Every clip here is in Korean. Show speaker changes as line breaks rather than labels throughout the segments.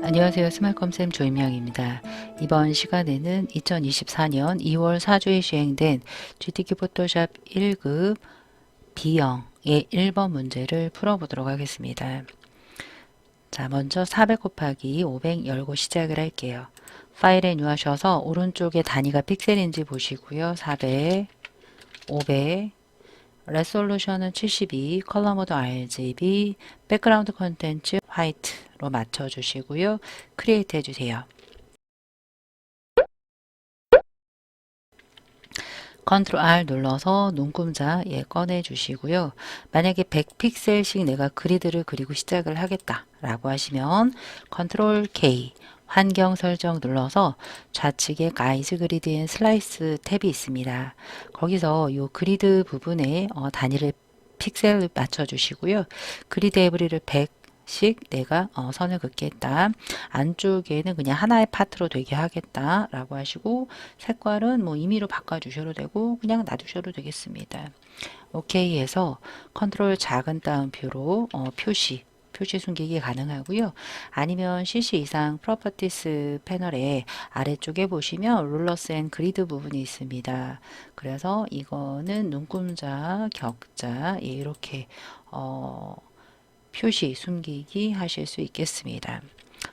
안녕하세요. 스마컴쌤 조임영입니다. 이번 시간에는 2024년 2월 4주에 시행된 GTK 포토샵 1급 B형의 1번 문제를 풀어보도록 하겠습니다. 자, 먼저 400 곱하기 500 열고 시작을 할게요. 파일에 누하셔서 오른쪽에 단위가 픽셀인지 보시고요. 400, 500, 레솔루션은 72, 컬러 모드 RGB, 백그라운드 컨텐츠 화이트로 맞춰주시고요. 크리에이트 해주세요. 컨트롤 R 눌러서 눈금자 꺼내 주시고요. 만약에 100픽셀씩 내가 그리드를 그리고 시작을 하겠다 라고 하시면 컨트롤 K 환경 설정 눌러서 좌측에 가이드 그리드 앤 슬라이스 탭이 있습니다. 거기서 이 그리드 부분에 단위를 픽셀을 맞춰 주시고요. 그리드 에브리를 100씩 내가 선을 긋겠다. 안쪽에는 그냥 하나의 파트로 되게 하겠다 라고 하시고 색깔은 뭐 임의로 바꿔 주셔도 되고 그냥 놔두셔도 되겠습니다. 오케이 해서 컨트롤 작은 따옴표로 표시 숨기기 가능하고요. 아니면 CC 이상 프로퍼티스 패널에 아래쪽에 보시면 룰러스 앤 그리드 부분이 있습니다. 그래서 이거는 눈금자, 격자 이렇게 표시 숨기기 하실 수 있겠습니다.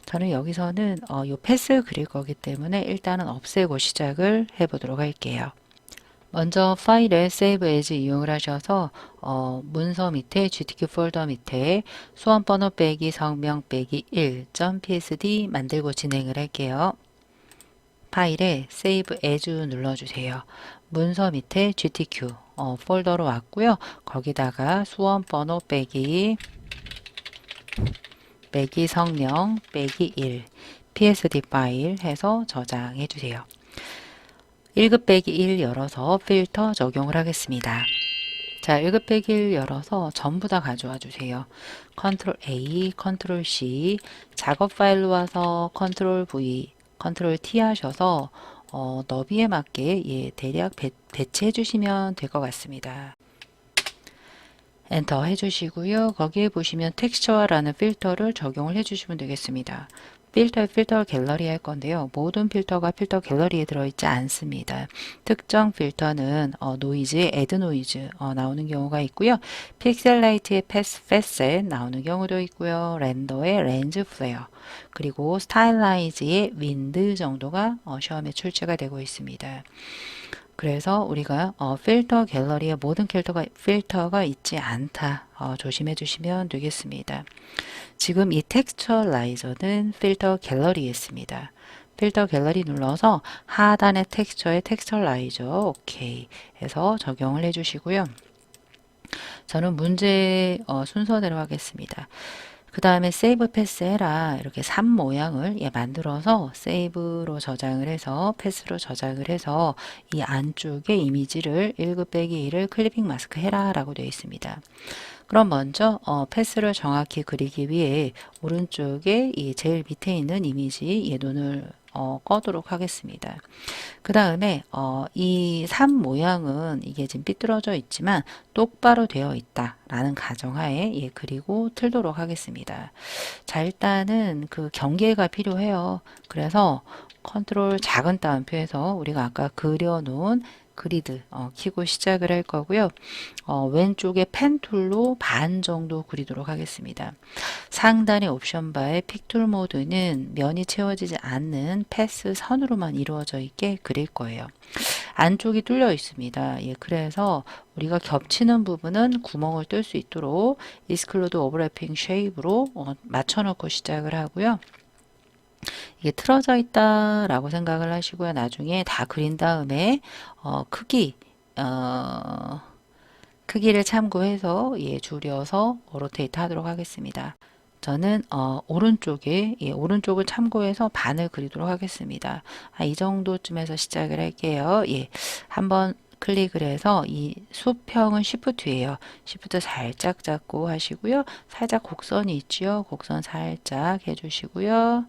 저는 여기서는 요 패스 그릴 거기 때문에 일단은 없애고 시작을 해보도록 할게요. 먼저 파일에 Save As 이용을 하셔서 문서 밑에 GTK 폴더 밑에 수험번호 빼기 성명 빼기 1.psd 만들고 진행을 할게요. 파일에 Save As 눌러주세요. 문서 밑에 GTQ 폴더로 왔고요. 거기다가 수험번호 빼기 성명 빼기 1 PSD 파일 해서 저장해 주세요. 1급 빼기 1 열어서 필터 적용을 하겠습니다. 자, 1급 빼기 1 열어서 전부 다 가져와 주세요. 컨트롤 A, 컨트롤 C, 작업 파일로 와서 컨트롤 V, 컨트롤 T 하셔서 너비에 맞게 대략 배치해 주시면 될 것 같습니다. 엔터 해주시고요. 거기에 보시면 텍스처라는 필터를 적용을 해주시면 되겠습니다. 필터 갤러리 할 건데요. 모든 필터가 필터 갤러리에 들어있지 않습니다. 특정 필터는 노이즈, 애드 노이즈 나오는 경우가 있고요. 픽셀라이트의 패셋 나오는 경우도 있고요. 렌더의 렌즈 플레어 그리고 스타일라이즈의 윈드 정도가 시험에 출제가 되고 있습니다. 그래서 우리가 필터 갤러리에 모든 필터가 있지 않다 조심해 주시면 되겠습니다. 지금 이 텍스처라이저는 필터 갤러리에 있습니다. 필터 갤러리 눌러서 하단의 텍스처에 텍스처라이저 오케이 해서 적용을 해 주시고요. 저는 문제 순서대로 하겠습니다. 그 다음에 세이브 패스 해라 이렇게 3 모양을 만들어서 세이브로 저장을 해서 패스로 저장을 해서 이 안쪽에 이미지를 1급 빼기 1을 클리핑 마스크 해라 라고 되어 있습니다. 그럼 먼저 패스를 정확히 그리기 위해 오른쪽에 이 제일 밑에 있는 이미지 눈을 꺼도록 하겠습니다. 그 다음에 이 3 모양은 이게 지금 삐뚤어져 있지만 똑바로 되어 있다 라는 가정하에 그리고 틀도록 하겠습니다. 자, 일단은 그 경계가 필요해요. 그래서 컨트롤 작은 따옴표에서 우리가 아까 그려놓은 그리드 키고 시작을 할 거고요. 왼쪽에 펜 툴로 반 정도 그리도록 하겠습니다. 상단의 옵션 바의 픽툴 모드는 면이 채워지지 않는 패스 선으로만 이루어져 있게 그릴 거예요. 안쪽이 뚫려 있습니다. 그래서 우리가 겹치는 부분은 구멍을 뚫을 수 있도록 Exclude Overlapping Shape로 맞춰놓고 시작을 하고요. 이게 틀어져 있다 라고 생각을 하시고요. 나중에 다 그린 다음에 크기를 참고해서 줄여서 로테이트 하도록 하겠습니다. 저는 오른쪽을 참고해서 반을 그리도록 하겠습니다. 이 정도쯤에서 시작을 할게요. 한번 클릭을 해서 이 수평은 Shift예요. Shift 살짝 잡고 하시고요. 살짝 곡선이 있죠. 곡선 살짝 해주시고요.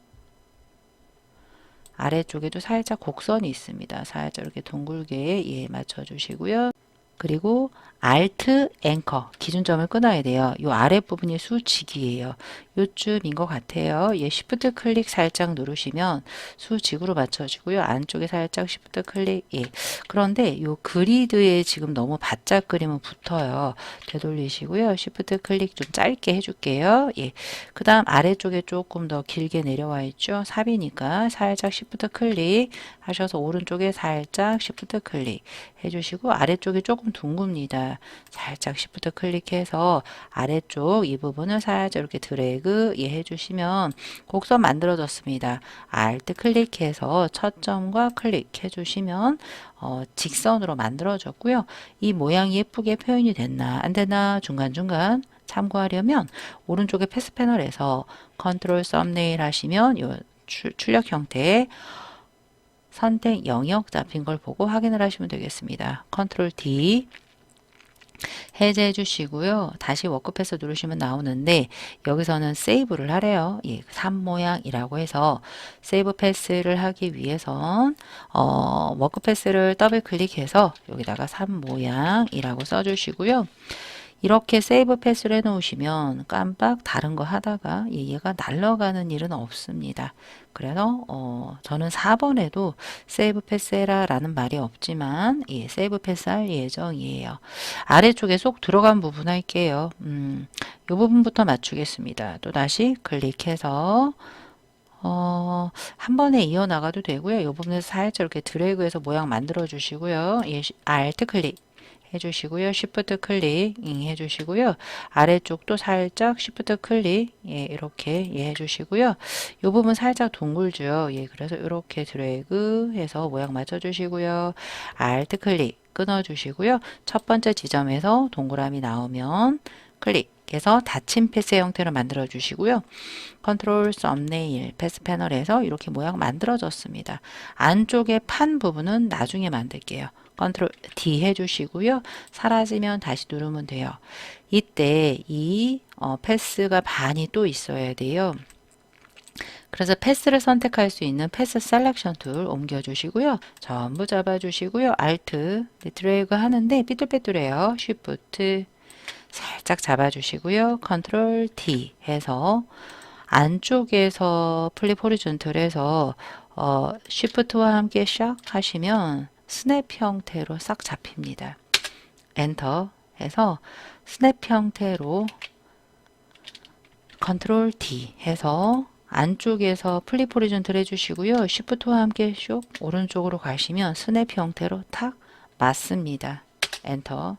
아래쪽에도 살짝 곡선이 있습니다. 살짝 이렇게 둥글게 맞춰 주시고요. 그리고 Alt 앵커 기준점을 끊어야 돼요. 요 아랫부분이 수직이에요. 요쯤인 것 같아요. 예, Shift 클릭 살짝 누르시면 수직으로 맞춰지고요. 안쪽에 살짝 Shift 클릭. 예. 그런데 요 그리드에 지금 너무 바짝 그리면 붙어요. 되돌리시고요. Shift 클릭 좀 짧게 해줄게요. 예. 그 다음 아래쪽에 조금 더 길게 내려와 있죠. 삽이니까 살짝 Shift 클릭 하셔서 오른쪽에 살짝 Shift 클릭 해주시고 아래쪽이 조금 둥굽니다. 살짝 Shift 클릭해서 아래쪽 이 부분을 살짝 이렇게 드래그 해주시면 곡선 만들어졌습니다. Alt 클릭해서 첫 점과 클릭해 주시면 직선으로 만들어졌고요. 이 모양이 예쁘게 표현이 됐나 안 됐나 중간중간 참고하려면 오른쪽에 패스 패널에서 컨트롤 썸네일 하시면 요 출력 형태 선택 영역 잡힌 걸 보고 확인을 하시면 되겠습니다. 컨트롤 D 해제해 주시고요. 다시 워크패스 누르시면 나오는데 여기서는 세이브를 하래요. 예, 3모양이라고 해서 세이브 패스를 하기 위해선 워크패스를 더블 클릭해서 여기다가 3모양이라고 써주시고요. 이렇게 세이브 패스를 해놓으시면 깜빡 다른 거 하다가 얘가 날아가는 일은 없습니다. 그래서 저는 4번에도 세이브 패스해라 라는 말이 없지만 세이브 패스할 예정이에요. 아래쪽에 쏙 들어간 부분 할게요. 이 부분부터 맞추겠습니다. 또 다시 클릭해서 한 번에 이어나가도 되고요. 이 부분에서 살짝 이렇게 드래그해서 모양 만들어 주시고요. Alt 클릭 해주시고요. Shift 클릭 해주시고요. 아래쪽도 살짝 Shift 클릭 이렇게 해주시고요. 이 부분 살짝 둥글죠. 그래서 이렇게 드래그 해서 모양 맞춰주시고요. Alt 클릭 끊어주시고요. 첫 번째 지점에서 동그라미 나오면 클릭해서 닫힌 패스 형태로 만들어 주시고요. 컨트롤 썸네일 패스 패널에서 이렇게 모양 만들어졌습니다. 안쪽에 판 부분은 나중에 만들게요. 컨트롤 D 해주시고요. 사라지면 다시 누르면 돼요. 이때 이 패스가 반이 또 있어야 돼요. 그래서 패스를 선택할 수 있는 패스 셀렉션 툴 옮겨주시고요. 전부 잡아주시고요. Alt 드래그 하는데 삐뚤빼뚤해요. Shift 살짝 잡아주시고요. 컨트롤 D 해서 안쪽에서 플립 호리존털에서 Shift와 함께 샥 하시면 스냅 형태로 싹 잡힙니다. 엔터 해서 스냅 형태로 컨트롤 D 해서 안쪽에서 플립 호리존털 해주시고요. Shift와 함께 슉 오른쪽으로 가시면 스냅 형태로 탁 맞습니다. 엔터.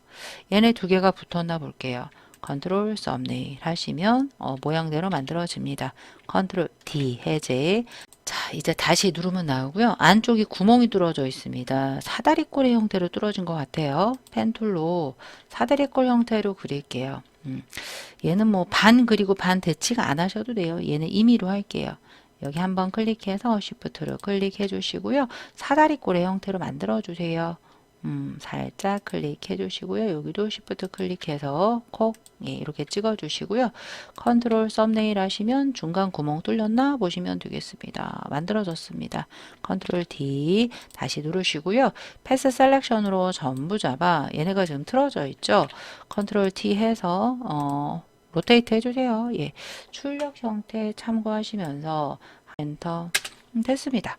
얘네 두 개가 붙었나 볼게요. 컨트롤 썸네일 하시면 모양대로 만들어집니다. 컨트롤 D 해제. 자, 이제 다시 누르면 나오고요. 안쪽이 구멍이 뚫어져 있습니다. 사다리꼴의 형태로 뚫어진 것 같아요. 펜툴로 사다리꼴 형태로 그릴게요. 얘는 뭐 반 그리고 반 대치가 안 하셔도 돼요. 얘는 임의로 할게요. 여기 한번 클릭해서 Shift로 클릭해 주시고요. 사다리꼴의 형태로 만들어 주세요. 살짝 클릭해 주시고요. 여기도 Shift 클릭해서 콕 이렇게 찍어 주시고요. 컨트롤 썸네일 하시면 중간 구멍 뚫렸나 보시면 되겠습니다. 만들어졌습니다. 컨트롤 D 다시 누르시고요. 패스 셀렉션으로 전부 잡아 얘네가 지금 틀어져 있죠. 컨트롤 T 해서 로테이트 해주세요. 출력 형태 참고하시면서 엔터 됐습니다.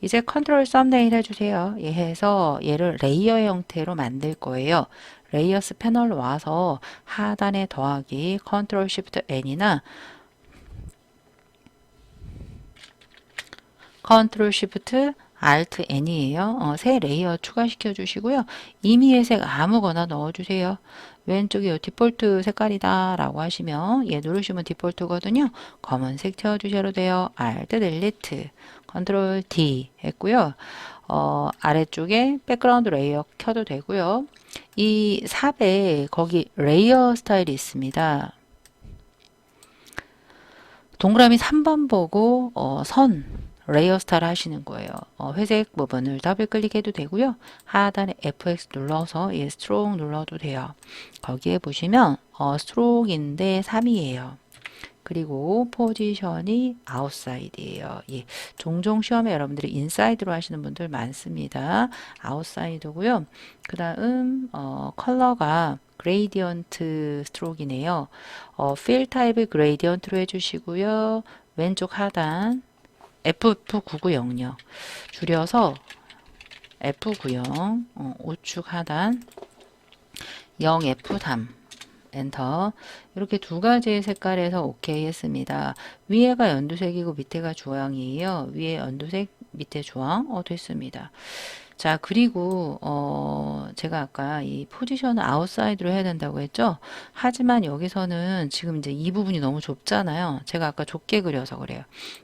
이제 컨트롤 썸네일 해주세요. 해서 얘를 레이어 형태로 만들 거예요. 레이어스 패널로 와서 하단에 더하기 컨트롤 쉬프트 N이나 컨트롤 쉬프트 Alt N이에요. 새 레이어 추가시켜 주시고요. 임의의 색 아무거나 넣어주세요. 왼쪽이 디폴트 색깔이다 라고 하시면 얘 누르시면 디폴트거든요. 검은색 채워주셔도 돼요. Alt Delete 컨트롤 D 했고요. 아래쪽에 백그라운드 레이어 켜도 되고요. 이 삽에 거기 레이어 스타일이 있습니다. 동그라미 3번 보고 선 레이어 스타일 하시는 거예요. 회색 부분을 더블 클릭해도 되고요. 하단에 FX 눌러서 스트로크 눌러도 돼요. 거기에 보시면 스트로크인데 3이에요. 그리고 포지션이 아웃사이드예요. 예, 종종 시험에 여러분들이 인사이드로 하시는 분들 많습니다. 아웃사이드고요. 그 다음 컬러가 그레이디언트 스트로크이네요. 필 타입을 그레이디언트로 해주시고요. 왼쪽 하단 FF990요. 줄여서 F90 우측 하단 0F3 엔터. 이렇게 두 가지의 색깔에서 오케이 했습니다. 위에가 연두색이고 밑에가 주황이에요. 위에 연두색, 밑에 주황. 됐습니다. 자, 그리고 제가 아까 이 포지션을 아웃사이드로 해야 된다고 했죠. 하지만 여기서는 지금 이제 이 부분이 너무 좁잖아요. 제가 아까 좁게 그려서 그래요.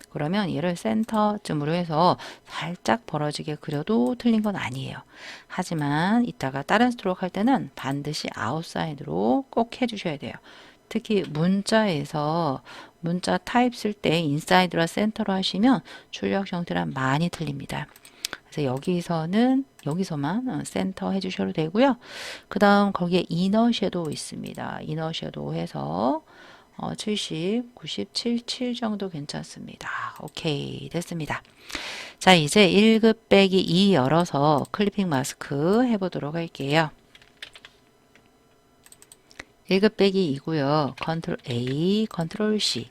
그러면 얘를 센터쯤으로 해서 살짝 벌어지게 그려도 틀린 건 아니에요. 하지만 이따가 다른 스트로크 할 때는 반드시 아웃사이드로 꼭 해주셔야 돼요. 특히 문자에서 문자 타입 쓸 때 인사이드와 센터로 하시면 출력 형태랑 많이 틀립니다. 그래서 여기서만 센터 해주셔도 되고요. 그 다음 거기에 이너 섀도우 있습니다. 이너 섀도우 해서 70, 90, 77 정도 괜찮습니다. 오케이 됐습니다. 자, 이제 1급 빼기 2 열어서 클리핑 마스크 해보도록 할게요. 1급 빼기 2고요. 컨트롤 A, 컨트롤 C.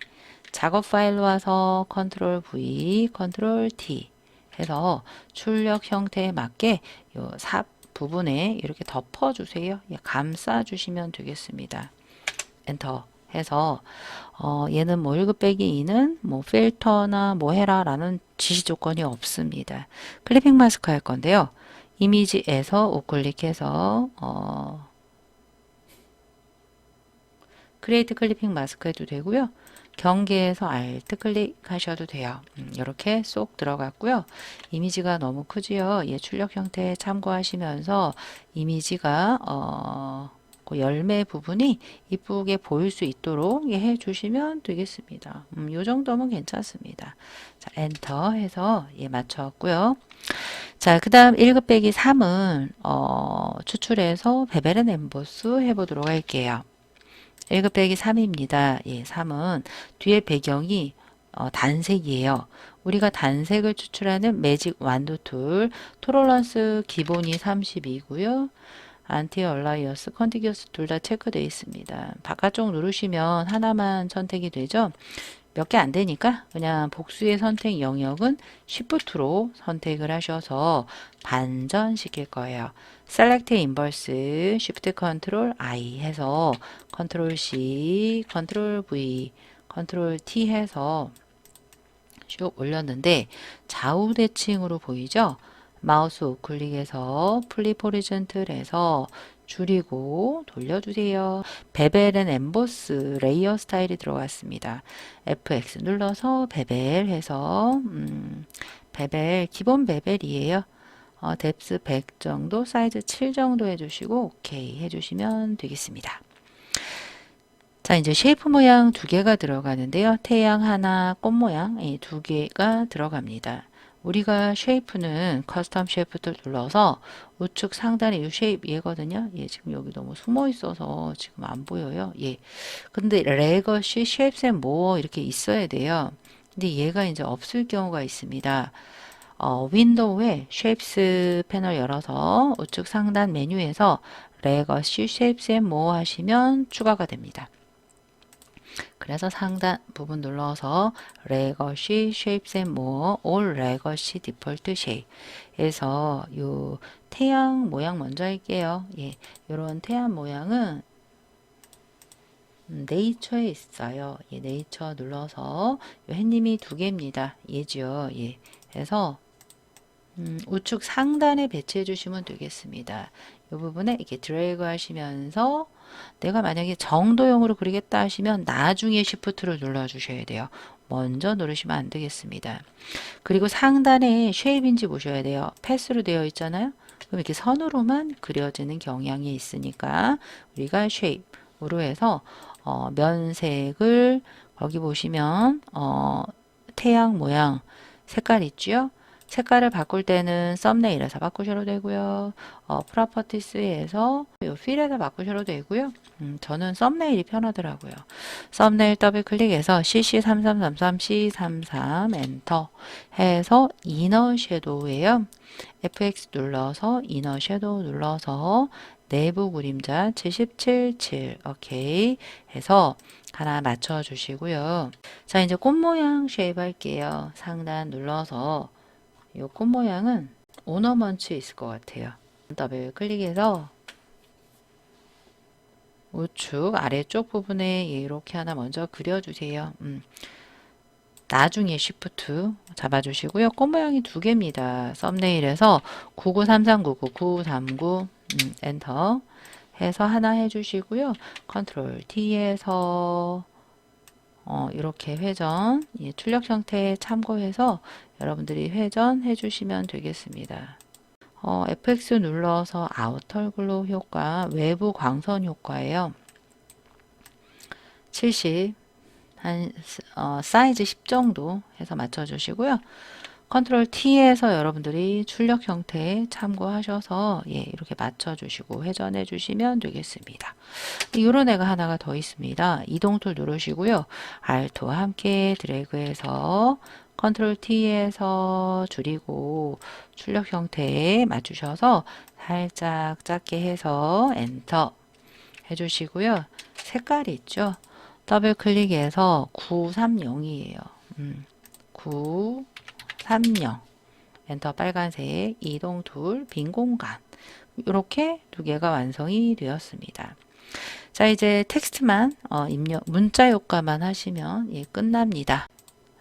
작업 파일로 와서 컨트롤 V, 컨트롤 T 해서 출력 형태에 맞게 요 삽 부분에 이렇게 덮어주세요. 감싸주시면 되겠습니다. 엔터 해서 얘는 뭐 1급 빼기 2는 뭐 필터나 뭐 해라 라는 지시 조건이 없습니다. 클리핑 마스크 할 건데요. 이미지에서 우클릭해서 크리에이트 클리핑 마스크 해도 되고요. 경계에서 Alt 클릭하셔도 돼요. 이렇게 쏙 들어갔고요. 이미지가 너무 크지요. 얘 출력 형태 참고하시면서 이미지가 그 열매 부분이 이쁘게 보일 수 있도록 해주시면 되겠습니다. 이 정도면 괜찮습니다. 자, 엔터 해서 맞췄고요. 자, 그 다음 1급 빼기 3은 추출해서 베벨 앤 엠보스 해보도록 할게요. 1급 빼기 3입니다. 예, 3은 뒤에 배경이 단색이에요. 우리가 단색을 추출하는 매직 완도 툴, 톨러런스 기본이 32고요. 안티 얼라이어스, 컨티기어스 둘 다 체크되어 있습니다. 바깥쪽 누르시면 하나만 선택이 되죠. 몇 개 안 되니까 그냥 복수의 선택 영역은 Shift로 선택을 하셔서 반전시킬 거예요. Select Inverse, Shift Control I 해서 Control C, Control V, Control T 해서 쭉 올렸는데 좌우 대칭으로 보이죠? 마우스 우클릭해서 플립 호리젠틀해서 줄이고 돌려주세요. 베벨 앤 엠보스 레이어 스타일이 들어갔습니다. FX 눌러서 베벨 해서 베벨 기본 베벨이에요. 뎁스 100 정도, 사이즈 7 정도 해주시고 오케이 해주시면 되겠습니다. 자, 이제 쉐이프 모양 두 개가 들어가는데요. 태양 하나, 꽃 모양 두 개가 들어갑니다. 우리가 쉐이프는 커스텀 쉐이프를 눌러서 우측 상단에 이 쉐이프 얘거든요. 얘 지금 여기 너무 숨어 있어서 지금 안 보여요. 예. 근데 레거시 쉐이프스 앤 모어 이렇게 있어야 돼요. 근데 얘가 이제 없을 경우가 있습니다. 윈도우에 쉐이프스 패널 열어서 우측 상단 메뉴에서 레거시 쉐이프스 앤 모어 하시면 추가가 됩니다. 그래서 상단 부분 눌러서 레거시 쉐이프스 앤 모어 올 레거시 디폴트 쉐입 에서 요 태양 모양 먼저 할게요. 예, 요런 태양 모양은 네이처에 있어요. 예, 네이처 눌러서 요 햇님이 두 개입니다. 얘죠. 예, 그래서 우측 상단에 배치해 주시면 되겠습니다. 이 부분에 이렇게 드래그 하시면서 내가 만약에 정도용으로 그리겠다 하시면 나중에 Shift를 눌러 주셔야 돼요. 먼저 누르시면 안 되겠습니다. 그리고 상단에 쉐입인지 보셔야 돼요. 패스로 되어 있잖아요. 그럼 이렇게 선으로만 그려지는 경향이 있으니까 우리가 쉐입으로 해서 면색을 거기 보시면 태양 모양 색깔 있죠? 색깔을 바꿀 때는 썸네일에서 바꾸셔도 되고요. 프로퍼티스에서 요 필에서 바꾸셔도 되고요. 저는 썸네일이 편하더라고요. 썸네일 더블 클릭해서 CC3333 C33 엔터 해서 이너 섀도우예요. FX 눌러서 이너 섀도우 눌러서 내부 그림자 777 오케이 해서 하나 맞춰 주시고요. 자, 이제 꽃 모양 쉐입 할게요. 상단 눌러서 이 꽃 모양은 오너먼츠 있을 것 같아요. 더블 클릭해서 우측 아래쪽 부분에 이렇게 하나 먼저 그려주세요. 나중에 쉬프트 잡아주시고요. 꽃 모양이 두 개입니다. 썸네일에서 993399 9939 엔터 해서 하나 해주시고요. 컨트롤 T에서 이렇게 회전, 출력 형태 참고해서 여러분들이 회전해 주시면 되겠습니다. FX 눌러서 아우터 글로우 효과, 외부 광선 효과예요. 70, 사이즈 10 정도 해서 맞춰주시고요. 컨트롤 T에서 여러분들이 출력 형태 참고하셔서 이렇게 맞춰주시고 회전해 주시면 되겠습니다. 이런 애가 하나가 더 있습니다. 이동 툴 누르시고요. Alt와 함께 드래그해서 컨트롤 T에서 줄이고 출력 형태에 맞추셔서 살짝 작게 해서 엔터 해주시고요. 색깔이 있죠. 더블 클릭해서 930이에요. 930 엔터 빨간색 이동 툴 빈 공간 이렇게 두 개가 완성이 되었습니다. 자, 이제 텍스트만 입력 문자 효과만 하시면 끝납니다.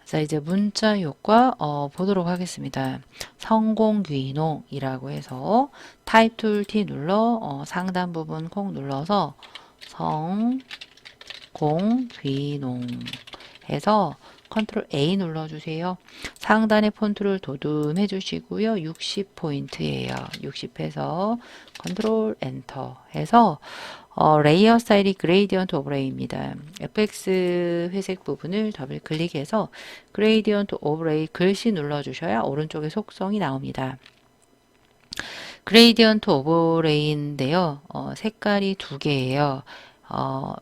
자, 이제 문자 효과 보도록 하겠습니다. 성공귀농이라고 해서 타입 툴 T 눌러 상단 부분 콕 눌러서 성공귀농 해서 컨트롤 A 눌러주세요. 상단의 폰트를 도둠해 주시고요. 60포인트예요. 60 해서 컨트롤 엔터 해서 레이어 스타일이 그레이디언트 오버레이입니다. FX 회색 부분을 더블 클릭해서 그레이디언트 오버레이 글씨 눌러주셔야 오른쪽에 속성이 나옵니다. 그레이디언트 오버레이인데요. 색깔이 두 개예요.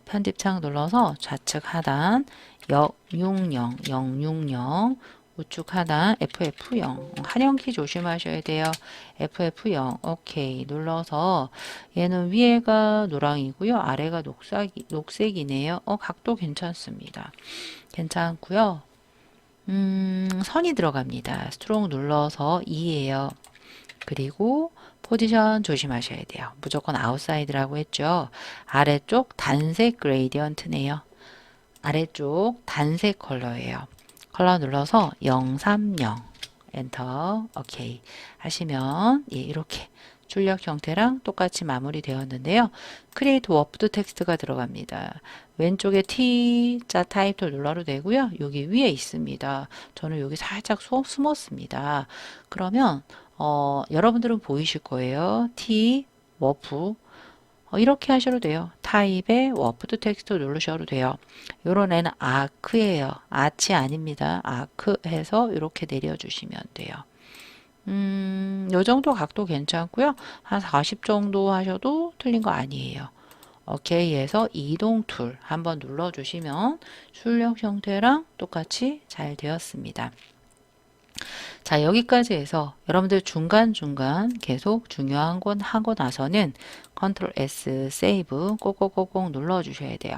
편집창 눌러서 좌측 하단 060, 060 우측 하단 FF0 한영키 조심하셔야 돼요. FF0 오케이 눌러서 얘는 위에가 노랑이고요. 아래가 녹색이네요. 각도 괜찮습니다. 괜찮고요. 선이 들어갑니다. 스트롱 눌러서 2예요. 그리고 포지션 조심하셔야 돼요. 무조건 아웃사이드라고 했죠. 아래쪽 단색 그레이디언트네요. 아래쪽 단색 컬러예요. 컬러 눌러서 030 엔터 오케이 하시면 이렇게 출력 형태랑 똑같이 마무리 되었는데요. 크리에이트 워프드 텍스트가 들어갑니다. 왼쪽에 T자 타입 툴 눌러도 되고요. 여기 위에 있습니다. 저는 여기 살짝 숨었습니다. 그러면 여러분들은 보이실 거예요. T 워프 이렇게 하셔도 돼요. 타입의 워프드 텍스트 누르셔도 돼요. 요런 애는 아크예요. 아치 아닙니다. 아크 해서 이렇게 내려주시면 돼요. 요 정도 각도 괜찮고요. 한 40 정도 하셔도 틀린 거 아니에요. 오케이 해서 이동 툴 한번 눌러주시면 출력 형태랑 똑같이 잘 되었습니다. 자, 여기까지 해서 여러분들 중간중간 계속 중요한 건 하고 나서는 컨트롤 S 세이브 꼭꼭꼭꼭 눌러주셔야 돼요.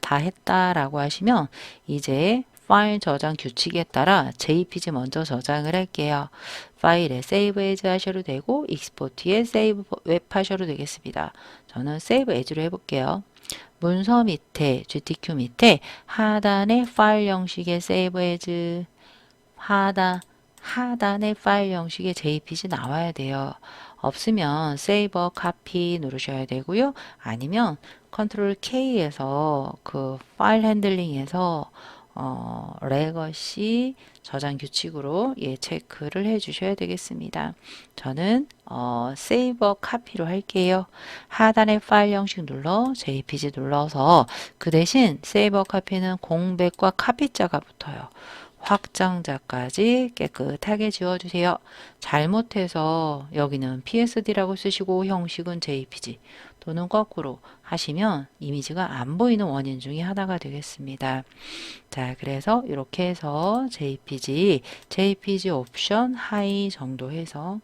다 했다라고 하시면 이제 파일 저장 규칙에 따라 JPG 먼저 저장을 할게요. 파일에 세이브 에즈 하셔도 되고 익스포트에 세이브 웹 하셔도 되겠습니다. 저는 세이브 에즈로 해볼게요. 문서 밑에 GTQ 밑에 하단에 파일 형식의 세이브 에즈 하단에 파일 형식의 JPG 나와야 돼요. 없으면 세이버 카피 누르셔야 되고요. 아니면 컨트롤 K에서 그 파일 핸들링에서 레거시 저장 규칙으로 체크를 해 주셔야 되겠습니다. 저는 세이버 카피로 할게요. 하단에 파일 형식 눌러 JPG 눌러서 그 대신 세이버 카피는 공백과 카피자가 붙어요. 확장자까지 깨끗하게 지워주세요. 잘못해서 여기는 PSD라고 쓰시고 형식은 JPG 또는 거꾸로 하시면 이미지가 안 보이는 원인 중에 하나가 되겠습니다. 자, 그래서 이렇게 해서 JPG 옵션 하이 정도 해서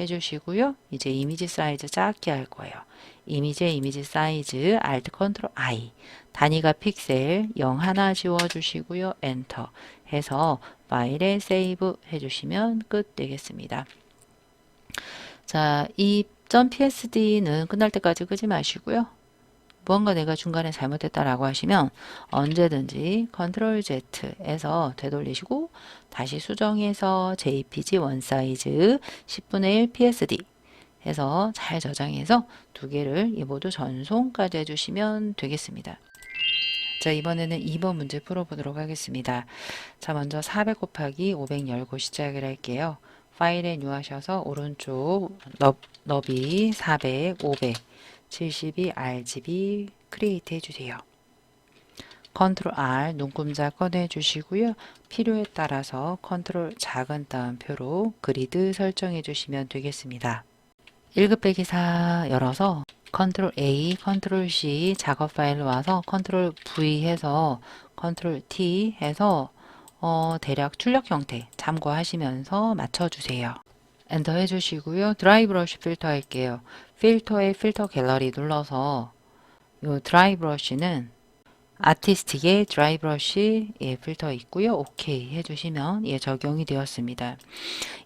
해주시고요. 이제 이미지 사이즈 작게 할 거예요. 이미지 사이즈 Alt Ctrl I 단위가 픽셀 0 하나 지워주시고요. 엔터 해서 파일에 세이브 해주시면 끝 되겠습니다. 자, 이 .psd는 끝날 때까지 끄지 마시고요. 무언가 내가 중간에 잘못했다라고 하시면 언제든지 Ctrl Z에서 되돌리시고 다시 수정해서 JPG 원사이즈 10분의 1 PSD 해서 잘 저장해서 두 개를 이 모두 전송까지 해주시면 되겠습니다. 자, 이번에는 2번 문제 풀어보도록 하겠습니다. 자, 먼저 400 곱하기 500 열고 시작을 할게요. 파일에 뉴 하셔서 오른쪽 너비 400, 500, 72 RGB 크리에이트 해주세요. 컨트롤 R 눈금자 꺼내주시고요. 필요에 따라서 컨트롤 작은 따옴표로 그리드 설정해 주시면 되겠습니다. 1급 빼기 4 열어서 컨트롤 A, 컨트롤 C 작업 파일로 와서 컨트롤 V 해서 컨트롤 T 해서 대략 출력 형태 참고하시면서 맞춰주세요. 엔터 해주시고요. 드라이 브러쉬 필터 할게요. 필터에 필터 갤러리 눌러서 이 드라이 브러쉬는 아티스틱의 드라이 브러쉬 필터 있고요. 오케이 해주시면 적용이 되었습니다.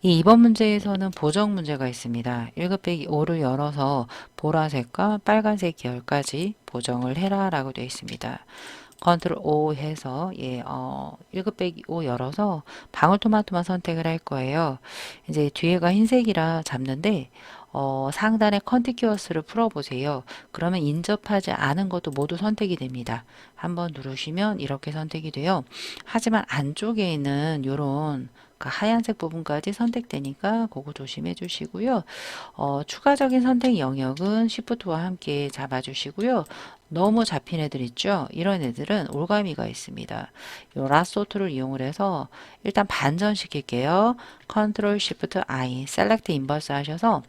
이 2번 문제에서는 보정 문제가 있습니다. 1급 빼기 5를 열어서 보라색과 빨간색 계열까지 보정을 해라 라고 되어 있습니다. 컨트롤 O 해서 1급 빼기 5 열어서 방울토마토만 선택을 할 거예요. 이제 뒤에가 흰색이라 잡는데 상단에 컨티큐어스를 풀어보세요. 그러면 인접하지 않은 것도 모두 선택이 됩니다. 한번 누르시면 이렇게 선택이 돼요. 하지만 안쪽에 있는 이런 하얀색 부분까지 선택되니까 그거 조심해 주시고요. 추가적인 선택 영역은 Shift와 함께 잡아주시고요. 너무 잡힌 애들 있죠? 이런 애들은 올가미가 있습니다. 이 라소트를 이용을 해서 일단 반전시킬게요. Ctrl Shift I, Select Inverse 하셔서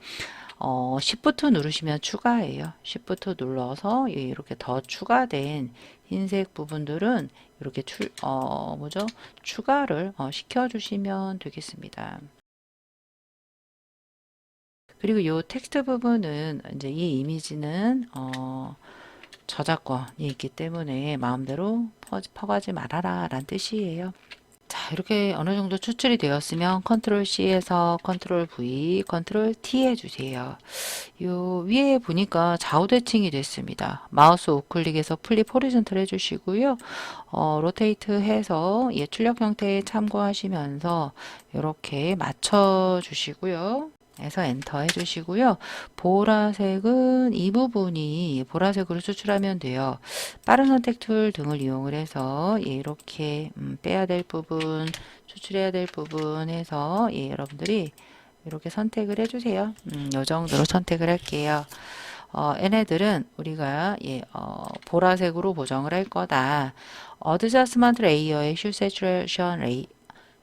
Shift 누르시면 추가예요. Shift 눌러서 이렇게 더 추가된 흰색 부분들은 이렇게 추가를 시켜주시면 되겠습니다. 그리고 이 텍스트 부분은 이제 이 이미지는 저작권이 있기 때문에 마음대로 퍼가지 말아라 라는 뜻이에요. 자, 이렇게 어느 정도 추출이 되었으면 컨트롤 C에서 컨트롤 V, 컨트롤 T 해주세요. 요 위에 보니까 좌우 대칭이 됐습니다. 마우스 우클릭해서 플립 호리존탈 해주시고요. 로테이트 해서 출력 형태에 참고하시면서 이렇게 맞춰주시고요. 해서 엔터 해주시고요. 보라색은 이 부분이 보라색으로 추출하면 돼요. 빠른 선택 툴 등을 이용을 해서 이렇게 빼야 될 부분, 추출해야 될 부분 해서 여러분들이 이렇게 선택을 해주세요. 이 정도로 선택을 할게요. 얘네들은 우리가 보라색으로 보정을 할 거다. 어드저스먼트 레이어의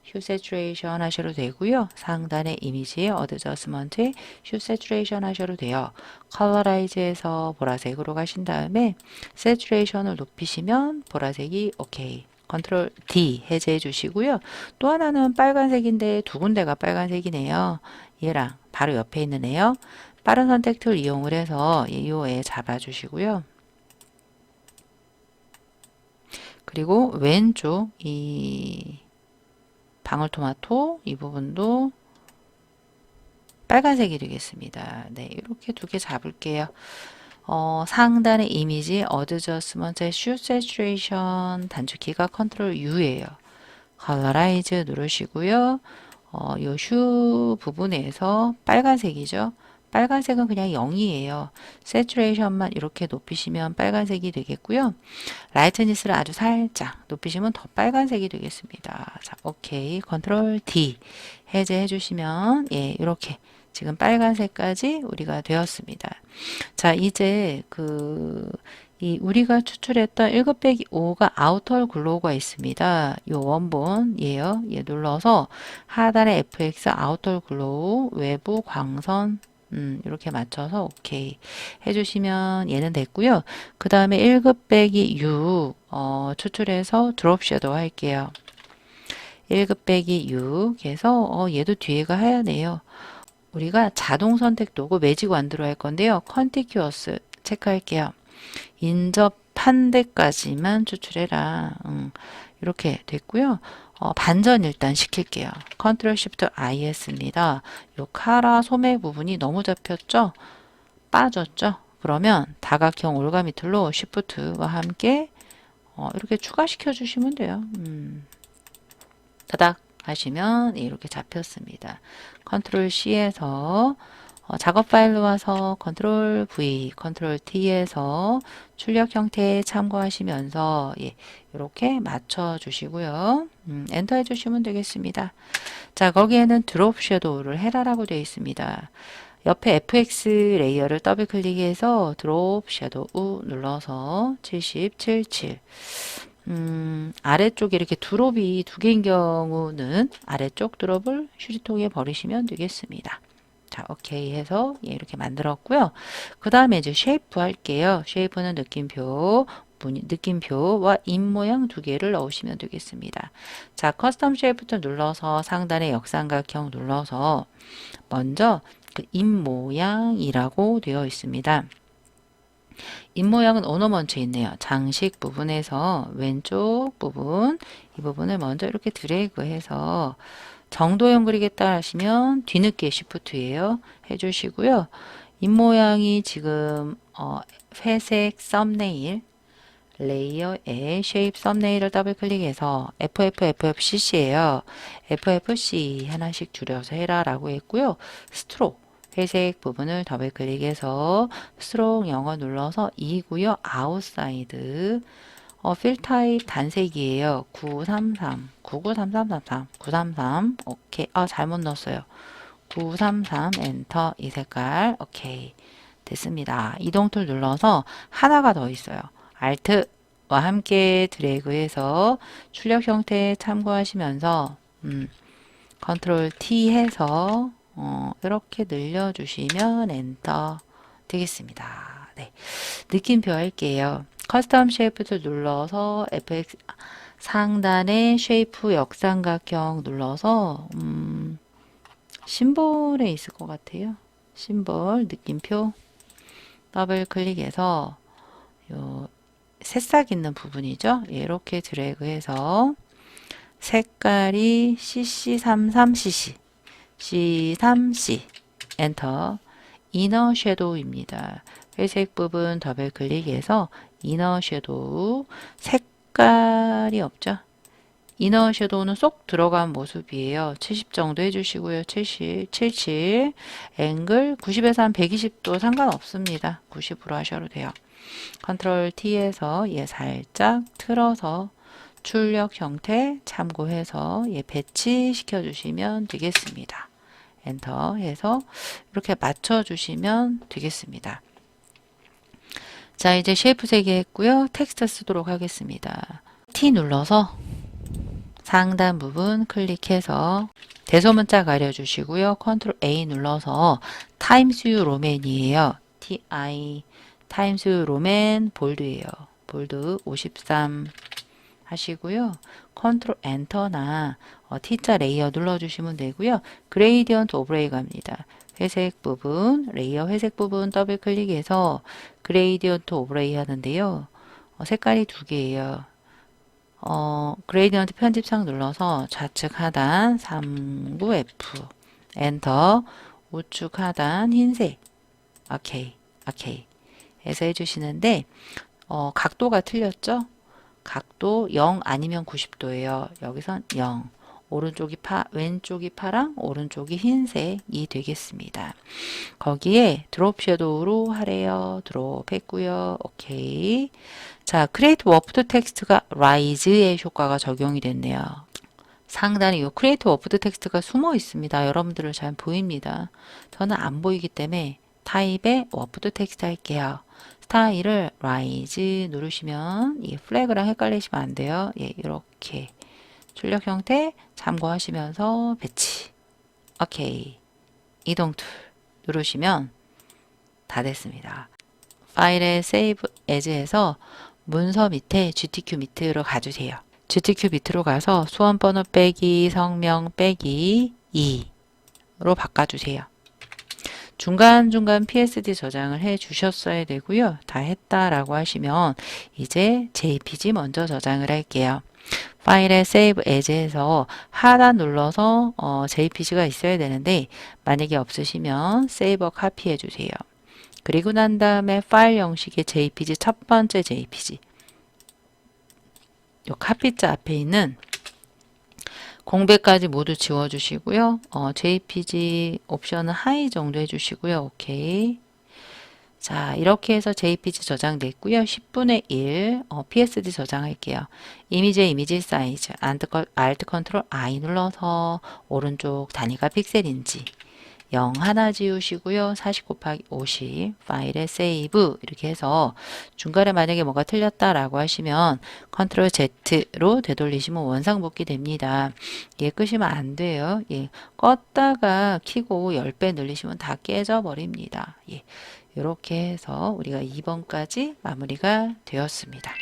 휴 세츄레이션 하셔도 되고요. 상단의 이미지의 어드저스먼트에 휴 세츄레이션 하셔도 돼요. 컬러라이즈에서 보라색으로 가신 다음에 세츄레이션을 높이시면 보라색이 오케이. 컨트롤 D 해제해 주시고요. 또 하나는 빨간색인데 두 군데가 빨간색이네요. 얘랑 바로 옆에 있는 애요. 빠른 선택 툴 이용을 해서 이 애 잡아 주시고요. 그리고 왼쪽 이 방울토마토 이 부분도 빨간색이 되겠습니다. 네, 이렇게 두 개 잡을게요. 상단의 이미지 어드저스먼트 슈 세츄레이션 단축키가 컨트롤 U예요. 컬러라이즈 누르시고요. 요 슈 부분에서 빨간색이죠. 빨간색은 그냥 0이에요. 세츄레이션만 이렇게 높이시면 빨간색이 되겠고요. 라이트니스를 아주 살짝 높이시면 더 빨간색이 되겠습니다. 자, 오케이. 컨트롤 D 해제해 주시면 이렇게 지금 빨간색까지 우리가 되었습니다. 자, 이제 이 우리가 추출했던 1급 빼기 5가 아우터 글로우가 있습니다. 요 원본 얘요. 얘 눌러서 하단에 fx 아우터 글로우 외부 광선 이렇게 맞춰서 오케이 해주시면 얘는 됐고요. 그 다음에 1급 빼기 6 추출해서 드롭 섀도우 할게요. 1급 빼기 6 해서 얘도 뒤에가 하얀해요. 우리가 자동 선택 도구 매직 완두로 할 건데요. 컨티큐어스 체크할게요. 인접한 데까지만 추출해라. 이렇게 됐고요. 반전 일단 시킬게요. 컨트롤 쉬프트 IS입니다. 요 카라 소매 부분이 너무 잡혔죠? 빠졌죠? 그러면 다각형 올가미틀로 쉬프트와 함께 이렇게 추가시켜 주시면 돼요. 따닥 하시면 이렇게 잡혔습니다. 컨트롤 C에서 작업 파일로 와서 컨트롤 V, 컨트롤 T에서 출력 형태 참고하시면서 이렇게 맞춰 주시고요. 엔터 해주시면 되겠습니다. 자, 거기에는 드롭 섀도우를 해라라고 되어 있습니다. 옆에 FX 레이어를 더블 클릭해서 드롭 섀도우 눌러서 70, 77 아래쪽에 이렇게 드롭이 두 개인 경우는 아래쪽 드롭을 휴지통에 버리시면 되겠습니다. 자, 오케이 해서 이렇게 만들었고요. 그 다음에 이제 쉐이프 할게요. 쉐이프는 느낌표와 입모양 두 개를 넣으시면 되겠습니다. 자, 커스텀 쉐이프를 눌러서 상단에 역삼각형 눌러서 먼저 그 입모양이라고 되어 있습니다. 입모양은 오너먼트에 있네요. 장식 부분에서 왼쪽 부분, 이 부분을 먼저 이렇게 드래그해서 정도형 그리겠다 하시면 뒤늦게 시프트예요. 해주시고요. 입모양이 지금 회색 썸네일 레이어에 쉐입 썸네일을 더블 클릭해서 FFFFCC예요. FFC 하나씩 줄여서 해라 라고 했고요. 스트로크 회색 부분을 더블 클릭해서 스트로크 영어 눌러서 2고요. 아웃사이드 필 타입 단색이에요. 933 993333 933 오케이. 잘못 넣었어요. 933 엔터 이 색깔 오케이 됐습니다. 이동 툴 눌러서 하나가 더 있어요. Alt와 함께 드래그해서 출력 형태 참고하시면서 컨트롤 T 해서 이렇게 늘려주시면 엔터 되겠습니다. 네. 느낌표 할게요. 커스텀 쉐이프를 눌러서 FX 상단에 쉐이프 역삼각형 눌러서 심볼에 있을 것 같아요. 심볼 느낌표 더블 클릭해서 요 새싹 있는 부분이죠. 이렇게 드래그해서 색깔이 CC33CC C3C 엔터 이너 섀도우입니다. 회색 부분 더블 클릭해서 이너 섀도우 색깔이 없죠. 이너 섀도우는 쏙 들어간 모습이에요. 70 정도 해주시고요. 70, 77 앵글 90에서 한 120도 상관없습니다. 90으로 하셔도 돼요. 컨트롤 T에서 얘 살짝 틀어서 출력 형태 참고해서 얘 배치시켜 주시면 되겠습니다. 엔터 해서 이렇게 맞춰 주시면 되겠습니다. 자, 이제 쉐이프 3개 했고요. 텍스트 쓰도록 하겠습니다. T 눌러서 상단 부분 클릭해서 대소문자 가려주시고요. 컨트롤 A 눌러서 타임스 뉴 로맨이에요. TI 타임스 뉴 로맨 볼드예요. 볼드 53 하시고요. 컨트롤 엔터나 T자 레이어 눌러주시면 되고요. 그레이디언트 오브레이 갑니다. 회색 부분, 레이어 회색 부분 더블 클릭해서 그레이디언트 오브레이 하는데요. 색깔이 두 개예요. 그레이디언트 편집창 눌러서 좌측 하단 39F 엔터 우측 하단 흰색 오케이 해서 해주시는데 각도가 틀렸죠? 각도 0 아니면 90도예요. 여기선 0 왼쪽이 파랑 오른쪽이 흰색이 되겠습니다. 거기에 드롭 섀도우로 하래요. 드롭 했고요. 오케이. 자, 크리에이트 워프드 텍스트가 라이즈의 효과가 적용이 됐네요. 상단에 이 크리에이트 워프드 텍스트가 숨어 있습니다. 여러분들은 잘 보입니다. 저는 안 보이기 때문에 타입의 워프드 텍스트 할게요. 스타일을 라이즈 누르시면 이 플래그랑 헷갈리시면 안 돼요. 예, 이렇게 출력 형태 참고하시면서 배치. 오케이. 이동 툴 누르시면 다 됐습니다. 파일에 Save As에서 문서 밑에 GTQ 밑으로 가주세요. GTQ 밑으로 가서 수험번호 빼기 성명 빼기 2로 바꿔주세요. 중간중간 PSD 저장을 해 주셨어야 되고요. 다 했다라고 하시면 이제 JPG 먼저 저장을 할게요. 파일에 Save As에서 하단 눌러서 JPG가 있어야 되는데 만약에 없으시면 Save Copy 해주세요. 그리고 난 다음에 파일 형식의 JPG 첫 번째 JPG 요 카피자 앞에 있는 공백까지 모두 지워주시고요. JPG 옵션은 하이 정도 해주시고요. 오케이. 자, 이렇게 해서 JPG 저장됐고요. 10분의 1 PSD 저장할게요. 이미지 사이즈 Alt Ctrl I 눌러서 오른쪽 단위가 픽셀인지 0 하나 지우시고요. 40 곱하기 50 파일에 세이브 이렇게 해서 중간에 만약에 뭐가 틀렸다라고 하시면 컨트롤 Z로 되돌리시면 원상복귀 됩니다. 예, 끄시면 안 돼요. 예, 껐다가 키고 10배 늘리시면 다 깨져 버립니다. 예, 이렇게 해서 우리가 2번까지 마무리가 되었습니다.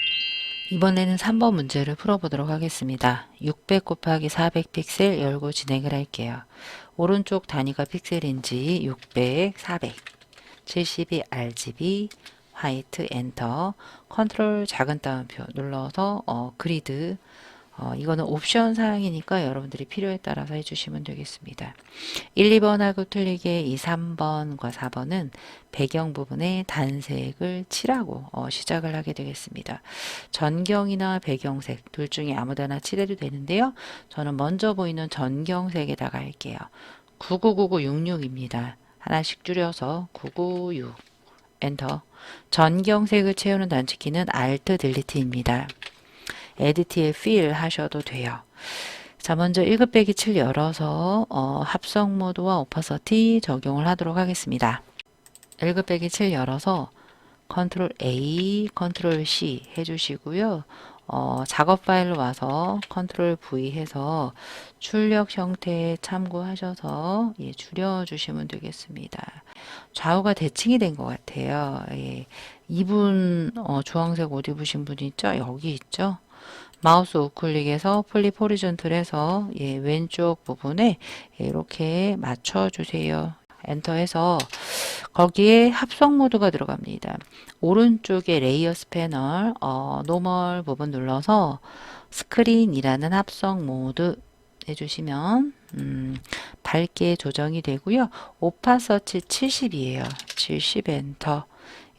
이번에는 3번 문제를 풀어보도록 하겠습니다. 600 곱하기 400 픽셀 열고 진행을 할게요. 오른쪽 단위가 픽셀인지 600, 400, 72 RGB, 화이트 엔터, 컨트롤 작은 따옴표 눌러서 그리드 이거는 옵션 사항이니까 여러분들이 필요에 따라서 해주시면 되겠습니다. 1, 2번하고 틀리게 이 3번과 4번은 배경 부분에 단색을 칠하고 시작을 하게 되겠습니다. 전경이나 배경색 둘 중에 아무데나 칠해도 되는데요. 저는 먼저 보이는 전경색에다가 할게요. 999966입니다. 하나씩 줄여서 996 엔터. 전경색을 채우는 단축키는 Alt 딜리트입니다. 에디트에 fill 하셔도 돼요. 자, 먼저 1급 빼기 7 열어서 합성 모드와 오파서티 적용을 하도록 하겠습니다. 1급 빼기 7 열어서 컨트롤 A, 컨트롤 C 해주시고요. 작업 파일로 와서 컨트롤 V 해서 출력 형태 참고하셔서 예, 줄여주시면 되겠습니다. 좌우가 대칭이 된 것 같아요. 예, 이분 주황색 옷 입으신 분 있죠? 여기 있죠? 마우스 우클릭해서 플립 호리존틀해서 예, 왼쪽 부분에 이렇게 맞춰주세요. 엔터해서 거기에 합성 모드가 들어갑니다. 오른쪽에 레이어 스패널 노멀 부분 눌러서 스크린이라는 합성 모드 해주시면 밝게 조정이 되고요. 오파서치 70이에요. 70 엔터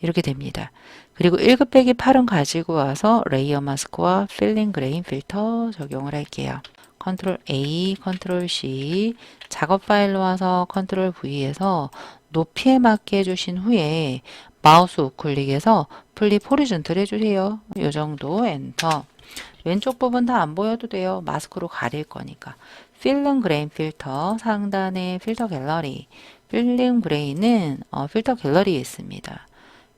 이렇게 됩니다. 그리고 1급 빼기 8은 가지고 와서 레이어 마스크와 필링 그레인 필터 적용을 할게요. 컨트롤 A, 컨트롤 C 작업 파일로 와서 컨트롤 V에서 높이에 맞게 해주신 후에 마우스 우클릭해서 플립 호리존틀 해주세요. 이 정도 엔터. 왼쪽 부분 다 안 보여도 돼요. 마스크로 가릴 거니까. 필름 그레인 필터 상단에 필터 갤러리. 필름 그레인은 필터 갤러리에 있습니다.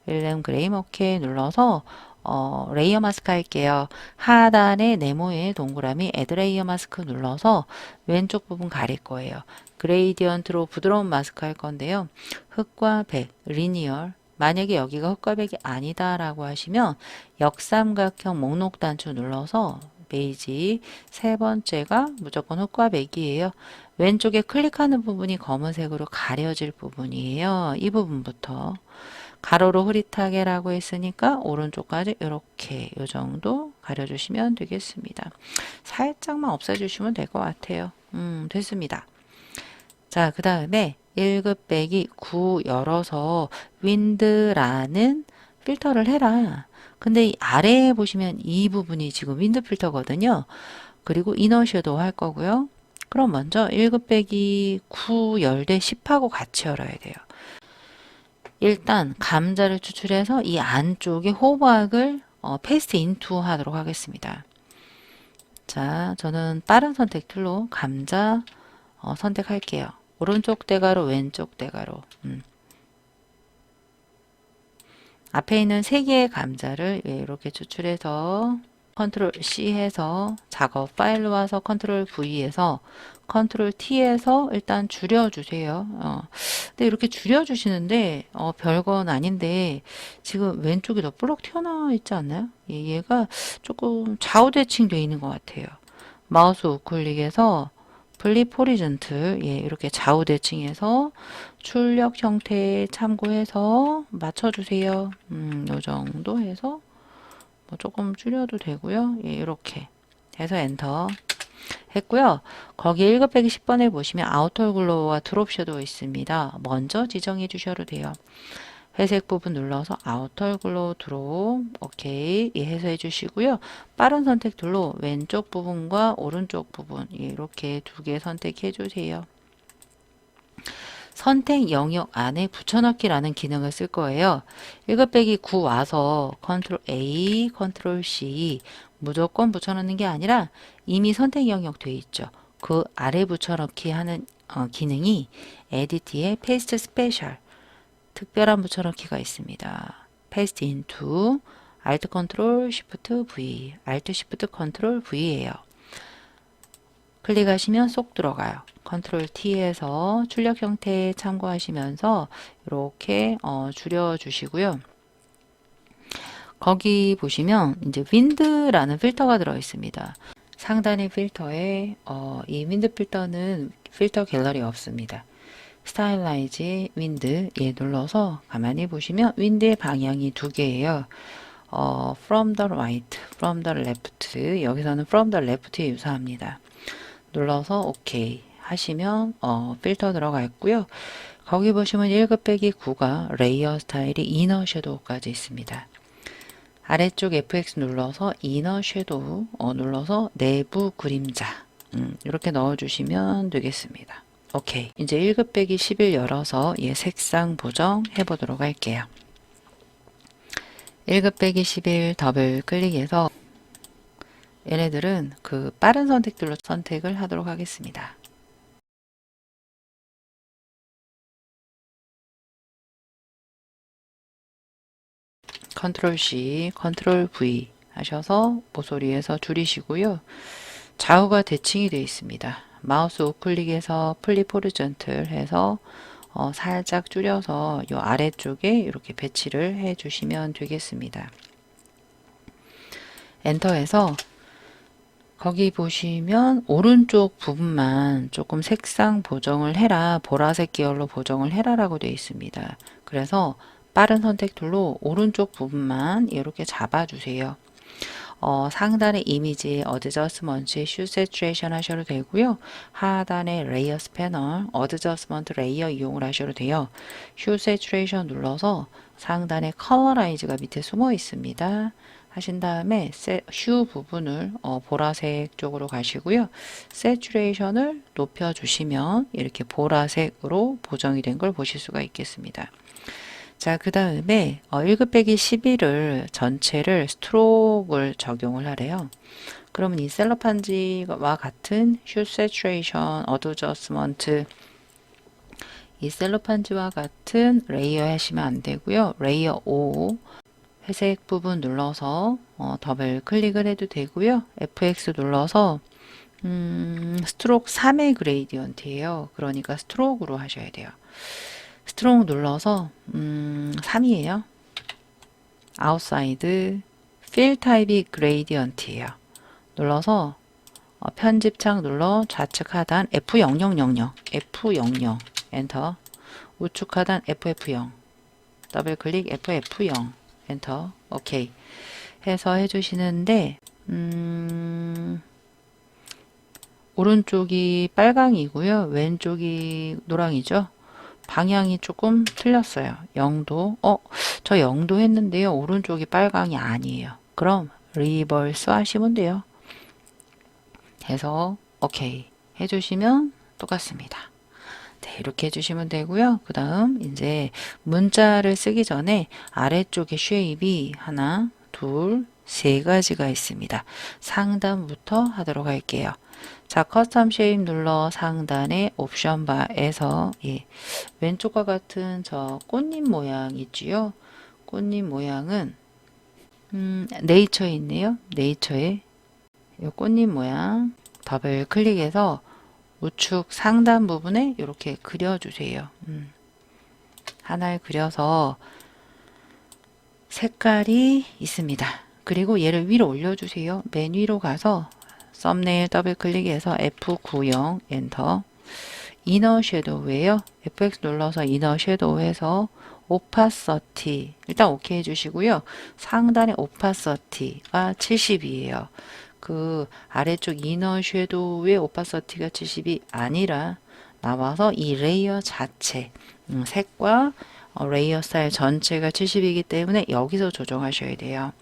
필름 그레인 오케이 눌러서 레이어 마스크 할게요. 하단에 네모의 동그라미 애드 레이어 마스크 눌러서 왼쪽 부분 가릴 거예요. 그레이디언트로 부드러운 마스크 할 건데요. 흑과 백, 리니얼. 만약에 여기가 흑과 백이 아니다 라고 하시면 역삼각형 목록 단추 눌러서 베이지 세 번째가 무조건 흑과 백이에요. 왼쪽에 클릭하는 부분이 검은색으로 가려질 부분이에요. 이 부분부터 가로로 흐릿하게라고 했으니까 오른쪽까지 이렇게 이 정도 가려주시면 되겠습니다. 살짝만 없애주시면 될 것 같아요. 됐습니다. 자, 그 다음에 1급 빼기 9 열어서 윈드라는 필터를 해라. 근데 이 아래에 보시면 이 부분이 지금 윈드 필터거든요. 그리고 이너 섀도우 할 거고요. 그럼 먼저 1급 빼기 9 열대 10하고 같이 열어야 돼요. 일단 감자를 추출해서 이 안쪽에 호박을 페이스트 인투 하도록 하겠습니다. 자, 저는 빠른 선택 툴로 감자 선택할게요. 오른쪽 대가로 왼쪽 대가로 앞에 있는 세 개의 감자를 이렇게 추출해서 컨트롤 C 해서 작업 파일로 와서 컨트롤 V에서 컨트롤 T에서 일단 줄여주세요. 근데 이렇게 줄여주시는데 별건 아닌데 지금 왼쪽이 더 볼록 튀어나와 있지 않나요? 얘가 조금 좌우 대칭되어 있는 것 같아요. 마우스 우클릭해서 플립 호리즌트 이렇게 좌우 대칭해서 출력 형태 참고해서 맞춰주세요. 요 정도 해서 뭐 조금 줄여도 되고요. 이렇게 해서 엔터 했고요. 거기 1급 빼기 10번에 보시면 아우터 글로우와 드롭 섀도우 있습니다. 먼저 지정해 주셔도 돼요. 회색 부분 눌러서 아우터 글로우 드롭 오케이 해서 해주시고요. 빠른 선택 툴로 왼쪽 부분과 오른쪽 부분 이렇게 두 개 선택해 주세요. 선택 영역 안에 붙여넣기라는 기능을 쓸 거예요. 1급 빼기 9 와서 컨트롤 A, 컨트롤 C 무조건 붙여넣는 게 아니라 이미 선택 영역 되어 있죠. 그 아래 붙여넣기 하는 기능이 에디트의 페이스트 스페셜 특별한 붙여넣기가 있습니다. 페이스트 인투 Alt 컨트롤 Shift V, Alt Shift 컨트롤 V예요. 클릭하시면 쏙 들어가요. 컨트롤 T에서 출력 형태 참고하시면서 이렇게 줄여주시고요. 거기 보시면 이제 윈드라는 필터가 들어 있습니다. 상단의 필터에 이 윈드 필터는 필터 갤러리 없습니다. 스타일라이즈 윈드 눌러서 가만히 보시면 윈드의 방향이 두 개예요. from the right, from the left 여기서는 from the left에 유사합니다. 눌러서 OK 하시면 필터 들어가 있고요. 거기 보시면 1급 빼기 9가 레이어 스타일이 이너 섀도우까지 있습니다. 아래쪽 FX 눌러서 이너 섀도우 눌러서 내부 그림자 이렇게 넣어주시면 되겠습니다. 오케이. 이제 1급 빼기 11 열어서 색상 보정 해보도록 할게요. 1급 빼기 11 더블 클릭해서 얘네들은 그 빠른 선택들로 선택을 하도록 하겠습니다. 컨트롤 C, 컨트롤 V 하셔서 모서리에서 줄이시고요. 좌우가 대칭이 되어 있습니다. 마우스 우클릭해서 플립 호리존틀 해서 살짝 줄여서 이 아래쪽에 이렇게 배치를 해 주시면 되겠습니다. 엔터해서 거기 보시면 오른쪽 부분만 조금 색상 보정을 해라, 보라색 계열로 보정을 해라 라고 되어 있습니다. 그래서 빠른 선택 툴로 오른쪽 부분만 이렇게 잡아주세요. 상단의 이미지 어드저스먼트 슈 세츄레이션 하셔도 되고요. 하단의 레이어 스패널 어드저스먼트 레이어 이용을 하셔도 돼요. 슈 세츄레이션 눌러서 상단에 컬러라이즈가 밑에 숨어 있습니다. 하신 다음에 휴 부분을 보라색 쪽으로 가시고요. 세츄레이션을 높여주시면 이렇게 보라색으로 보정이 된 걸 보실 수가 있겠습니다. 자, 그 다음에 1급 빼기 11을 전체를 스트로크를 적용을 하래요. 그러면 이 셀럽판지와 같은 휴 세츄레이션 어드저스먼트 이 셀럽판지와 같은 레이어 하시면 안 되고요. 레이어 5 회색 부분 눌러서 더블 클릭을 해도 되고요. FX 눌러서 스트로크 3의 그레이디언트예요. 그러니까 스트로크로 하셔야 돼요. 스트로크 눌러서 3이에요. 아웃사이드 필 타입이 그레이디언트예요. 눌러서 편집창 눌러 좌측 하단 F0000 F00 엔터 우측 하단 FF0 더블 클릭 FF0 엔터 오케이 해서 해주시는데 오른쪽이 빨강이고요. 왼쪽이 노랑이죠. 방향이 조금 틀렸어요. 0도 저 0도 했는데요. 오른쪽이 빨강이 아니에요. 그럼 리버스 하시면 돼요. 해서 오케이 해주시면 똑같습니다. 네, 이렇게 해주시면 되고요. 그 다음 이제 문자를 쓰기 전에 아래쪽에 쉐입이 하나, 둘, 세 가지가 있습니다. 상단부터 하도록 할게요. 자, 커스텀 쉐입 눌러 상단의 옵션 바에서 왼쪽과 같은 저 꽃잎 모양 있지요? 꽃잎 모양은 네이처에 있네요. 네이처에 이 꽃잎 모양 더블 클릭해서 우측 상단 부분에 이렇게 그려주세요. 하나를 그려서 색깔이 있습니다. 그리고 얘를 위로 올려주세요. 맨 위로 가서 썸네일 더블 클릭해서 F90 엔터. 이너 섀도우예요. FX 눌러서 이너 섀도우 해서 오파서티 일단 오케이 해주시고요. 상단의 오파서티가 70이에요. 그 아래쪽 이너 섀도우의 오파서티가 70이 아니라 나와서 이 레이어 자체 색과 레이어 스타일 전체가 70이기 때문에 여기서 조정하셔야 돼요.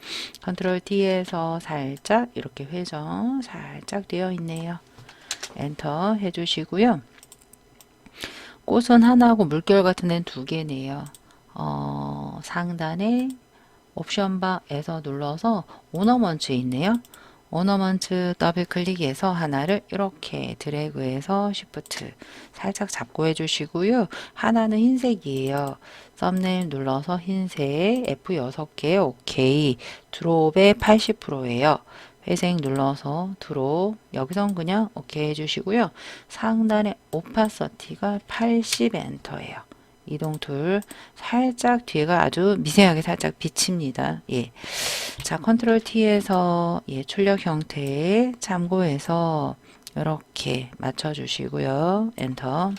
컨트롤 T에서 살짝 이렇게 회전 살짝 되어 있네요. 엔터 해주시고요. 꽃은 하나고 물결 같은 애는 두 개네요. 상단에 옵션바에서 눌러서 오너먼트에 있네요. 오너먼트 더블 클릭해서 하나를 이렇게 드래그해서 쉬프트 살짝 잡고 해주시고요. 하나는 흰색이에요. 썸네일 눌러서 흰색 F6개 오케이. 드롭의 80%예요. 회색 눌러서 드롭 여기선 그냥 오케이 해주시고요. 상단의 오파서티가 80 엔터예요. 이동 툴 살짝 뒤가 아주 미세하게 살짝 비칩니다. 예. 자, 컨트롤 T에서 예, 출력 형태에 참고해서 이렇게 맞춰 주시고요. 엔터.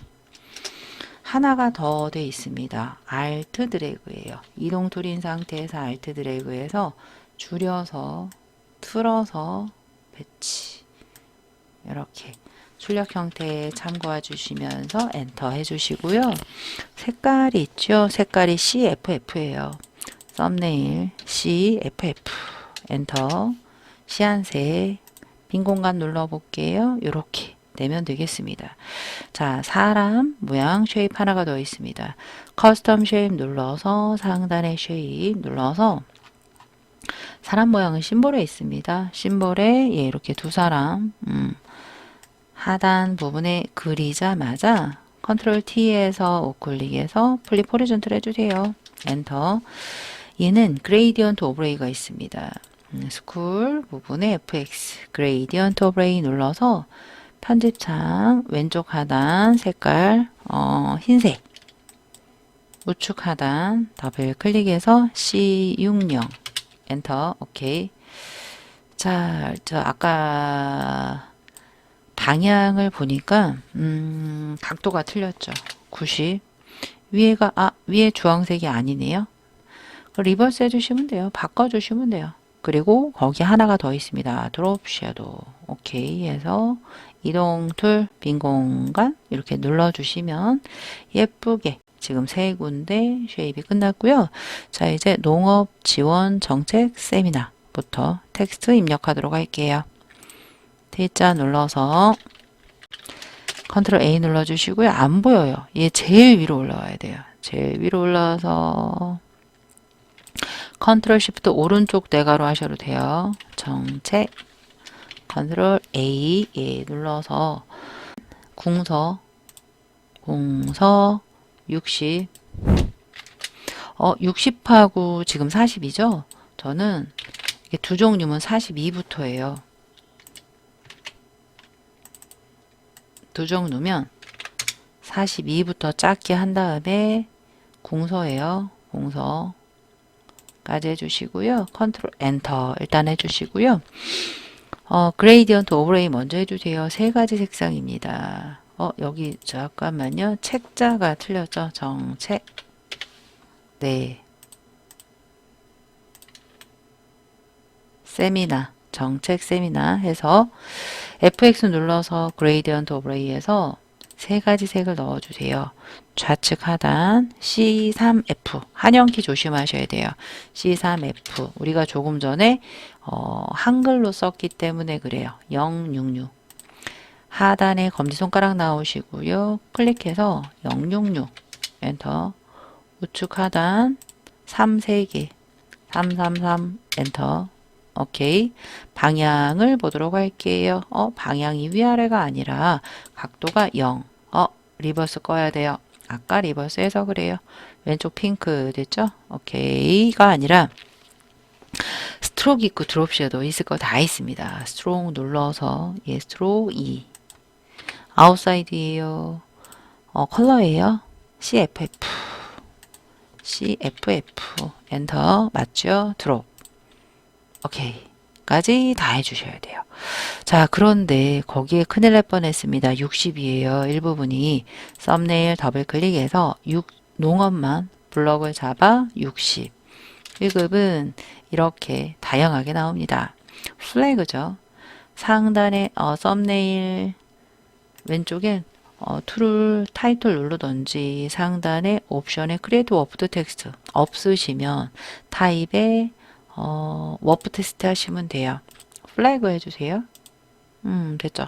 하나가 더 돼 있습니다. Alt 드래그예요. 이동 툴인 상태에서 Alt 드래그해서 줄여서 틀어서 배치 이렇게 출력 형태에 참고해 주시면서 엔터 해주시고요. 색깔이 있죠. 색깔이 CFF예요. 썸네일 CFF 엔터 시안색 빈 공간 눌러볼게요. 이렇게 내면 되겠습니다. 자, 사람 모양 쉐입 하나가 더 있습니다. 커스텀 쉐입 눌러서 상단의 쉐입 눌러서 사람 모양은 심볼에 있습니다. 심볼에 예, 이렇게 두 사람 하단 부분에 그리자마자 컨트롤 T에서 우클릭해서 플립 호리존탈 해주세요. 엔터. 얘는 그레이디언트 오브레이가 있습니다. 스쿨 부분에 FX 그레이디언트 오브레이 눌러서 편집창 왼쪽 하단 색깔 흰색 우측 하단 더블 클릭해서 C60 엔터 오케이. 자, 저 아까 방향을 보니까 각도가 틀렸죠. 90 위에가 위에 주황색이 아니네요. 리버스 해주시면 돼요. 바꿔주시면 돼요. 그리고 거기 하나가 더 있습니다. 드롭 섀도우 오케이 해서 이동 툴 빈 공간 이렇게 눌러주시면 예쁘게 지금 세 군데 쉐입이 끝났고요. 자, 이제 농업 지원 정책 세미나부터 텍스트 입력하도록 할게요. T자 눌러서 컨트롤 A 눌러주시고요. 안 보여요. 얘 제일 위로 올라와야 돼요. 제일 위로 올라와서 컨트롤 시프트 오른쪽 대괄호 하셔도 돼요. 정책 컨트롤 A 예, 눌러서 공서 60 60하고 지금 40이죠? 저는 이게 두 종류면 42부터예요. 두 종류면 42부터 작게 한 다음에 공서예요. 공서까지 해주시고요. 컨트롤 엔터 일단 해주시고요. 그레이디언트 오브레이 먼저 해주세요. 세 가지 색상입니다. 여기 잠깐만요. 책자가 틀렸죠? 정책 네 세미나 정책 세미나 해서 FX 눌러서 그레이디언트 오브레이에서 세 가지 색을 넣어주세요. 좌측 하단 C3F 한영키 조심하셔야 돼요. C3F 우리가 조금 전에 한글로 썼기 때문에 그래요. 066 하단에 검지손가락 나오시고요. 클릭해서 066 엔터 우측 하단 3 3개 333 엔터 오케이. 방향을 보도록 할게요. 방향이 위아래가 아니라 각도가 0. 리버스 꺼야 돼요. 아까 리버스에서 그래요. 왼쪽 핑크 됐죠? 오케이가 아니라 스트로크 있고 드롭 섀도우 있을 거 다 있습니다. 스트로크 눌러서 예, 스트로크 2 아웃사이드예요. 컬러예요. CFF 엔터 맞죠? 드롭 오케이 까지 다 해주셔야 돼요. 자, 그런데 거기에 큰일 날 뻔했습니다. 60이에요. 일부분이 썸네일 더블 클릭해서 농업만 블럭을 잡아 60. 1급은 이렇게 다양하게 나옵니다. 플래그죠. 상단에 썸네일 왼쪽엔 툴을 타이틀 누르던지 상단에 옵션에 크리에이트 워프 텍스트 없으시면 타입에 워프 텍스트 하시면 돼요. 플래그 해주세요. 됐죠.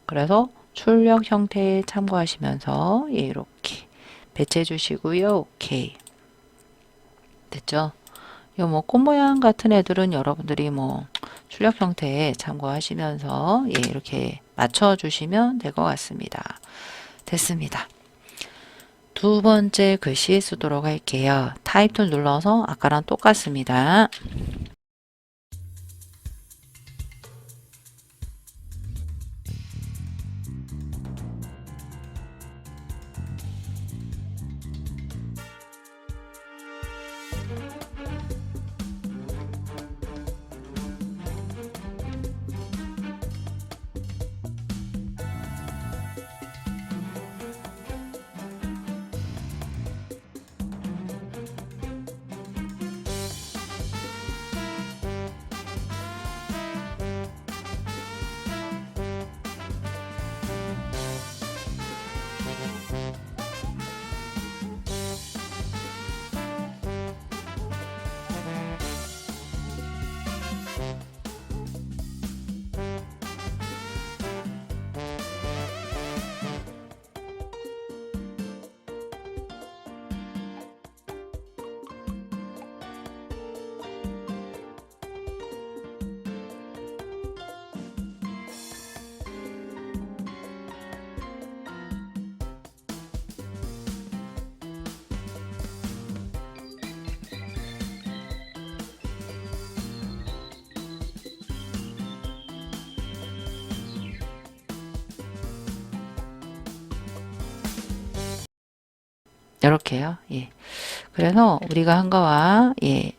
그래서 출력 형태에 참고하시면서 예, 이렇게 배치해 주시고요. 오케이. 됐죠. 요 뭐 꽃 모양 같은 애들은 여러분들이 뭐 출력 형태에 참고하시면서 예, 이렇게 맞춰 주시면 될 것 같습니다. 됐습니다. 두 번째 글씨 쓰도록 할게요. 타입 툴 눌러서 아까랑 똑같습니다. 이렇게요. 예. 그래서 우리가 한 거와 예,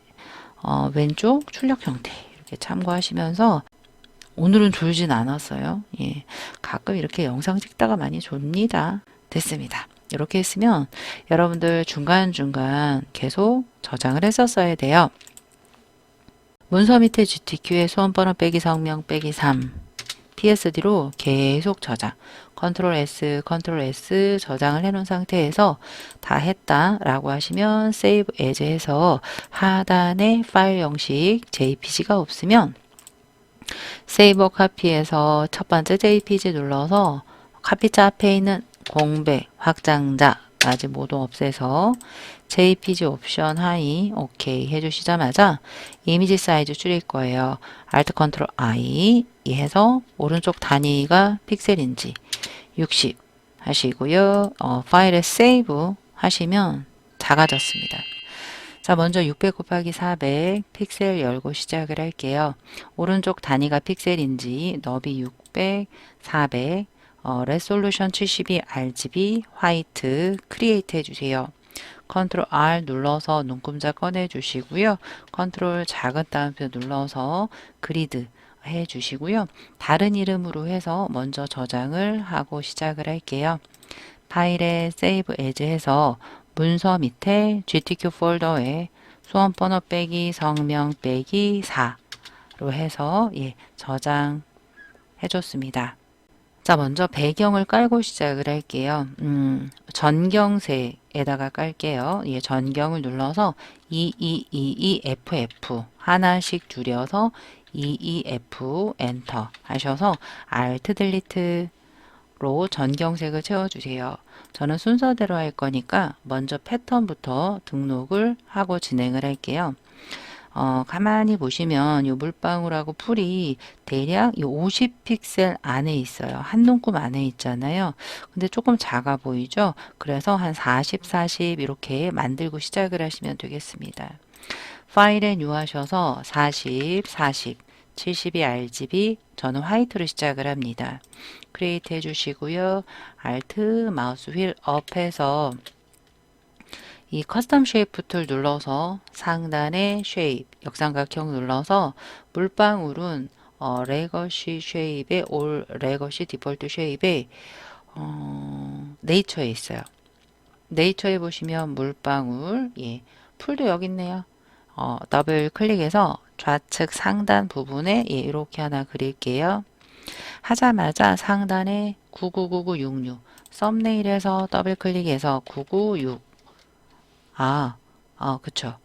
왼쪽 출력 형태 이렇게 참고하시면서 오늘은 졸진 않았어요. 예. 가끔 이렇게 영상 찍다가 많이 졸립니다. 됐습니다. 이렇게 했으면 여러분들 중간중간 계속 저장을 했었어야 돼요. 문서 밑에 GTQ에 수험번호 빼기 성명 빼기 3 PSD로 계속 저장 컨트롤 S 저장을 해놓은 상태에서 다 했다 라고 하시면 세이브 에즈 해서 하단에 파일 형식 JPG가 없으면 세이버 카피에서 첫 번째 JPG 눌러서 카피자 앞에 있는 공백 확장자까지 모두 없애서 JPG 옵션 하이 오케이 해주시자마자 이미지 사이즈 줄일 거예요. Alt 컨트롤 I 해서 오른쪽 단위가 픽셀인지 60 하시고요. 파일에 세이브 하시면 작아졌습니다. 자, 먼저 600 곱하기 400 픽셀 열고 시작을 할게요. 오른쪽 단위가 픽셀인지 너비 600, 400, 레솔루션 72 RGB 화이트 크리에이트 해주세요. 컨트롤 R 눌러서 눈금자 꺼내 주시고요. 컨트롤 작은 따옴표 눌러서 그리드 해 주시고요. 다른 이름으로 해서 먼저 저장을 하고 시작을 할게요. 파일에 세이브 에즈 해서 문서 밑에 GTQ 폴더에 수험번호 빼기 성명 빼기 4로 해서 예, 저장해 줬습니다. 자, 먼저 배경을 깔고 시작을 할게요. 전경색에다가 깔게요. 예, 전경을 눌러서 2222FF 하나씩 줄여서 22F 엔터 하셔서 Alt 딜리트로 전경색을 채워주세요. 저는 순서대로 할 거니까 먼저 패턴부터 등록을 하고 진행을 할게요. 가만히 보시면 이 물방울하고 풀이 대략 이 50픽셀 안에 있어요. 한 눈금 안에 있잖아요. 근데 조금 작아 보이죠? 그래서 한 40, 40 이렇게 만들고 시작을 하시면 되겠습니다. 파일에 뉴 하셔서 40, 40, 72 RGB 저는 화이트로 시작을 합니다. 크리에이트 해주시고요. Alt 마우스 휠 업해서 이 커스텀 쉐이프 툴 눌러서 상단에 쉐입 역삼각형 눌러서 물방울은 레거시 쉐입에 올 레거시 디폴트 쉐입에 네이처에 있어요. 네이처에 보시면 물방울 풀도 여기 있네요. 더블 클릭해서 좌측 상단 부분에 이렇게 하나 그릴게요. 하자마자 상단에 999966 썸네일에서 더블 클릭해서 996 그쵸.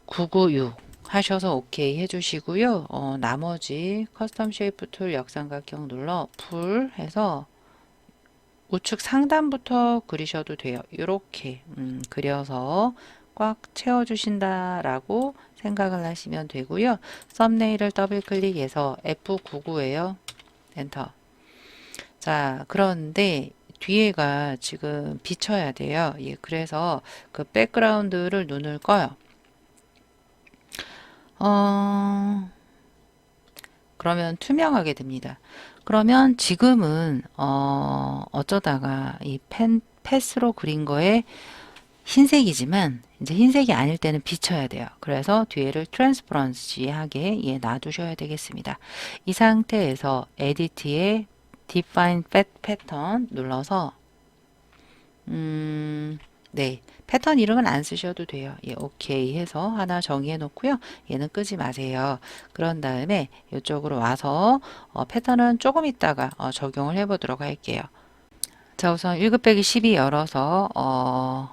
996 하셔서 오케이 해주시고요. 나머지 커스텀 쉐이프 툴 역삼각형 눌러 풀 해서 우측 상단부터 그리셔도 돼요. 이렇게 그려서 꽉 채워주신다라고 생각을 하시면 되고요. 썸네일을 더블 클릭해서 F99예요. 엔터. 자, 그런데 뒤에가 지금 비쳐야 돼요. 그래서 그 백그라운드를 눈을 꺼요. 그러면 투명하게 됩니다. 그러면 지금은 어쩌다가 이 패스로 그린 거에 흰색이지만 이제 흰색이 아닐 때는 비춰야 돼요. 그래서 뒤에를 트랜스퍼런시하게 놔두셔야 되겠습니다. 이 상태에서 에디트에 Define Pattern 눌러서 네, 패턴 이름은 안 쓰셔도 돼요. 오케이 해서 하나 정의해 놓고요. 얘는 끄지 마세요. 그런 다음에 이쪽으로 와서 패턴은 조금 있다가 적용을 해 보도록 할게요. 자, 우선 1급 빼기 12 열어서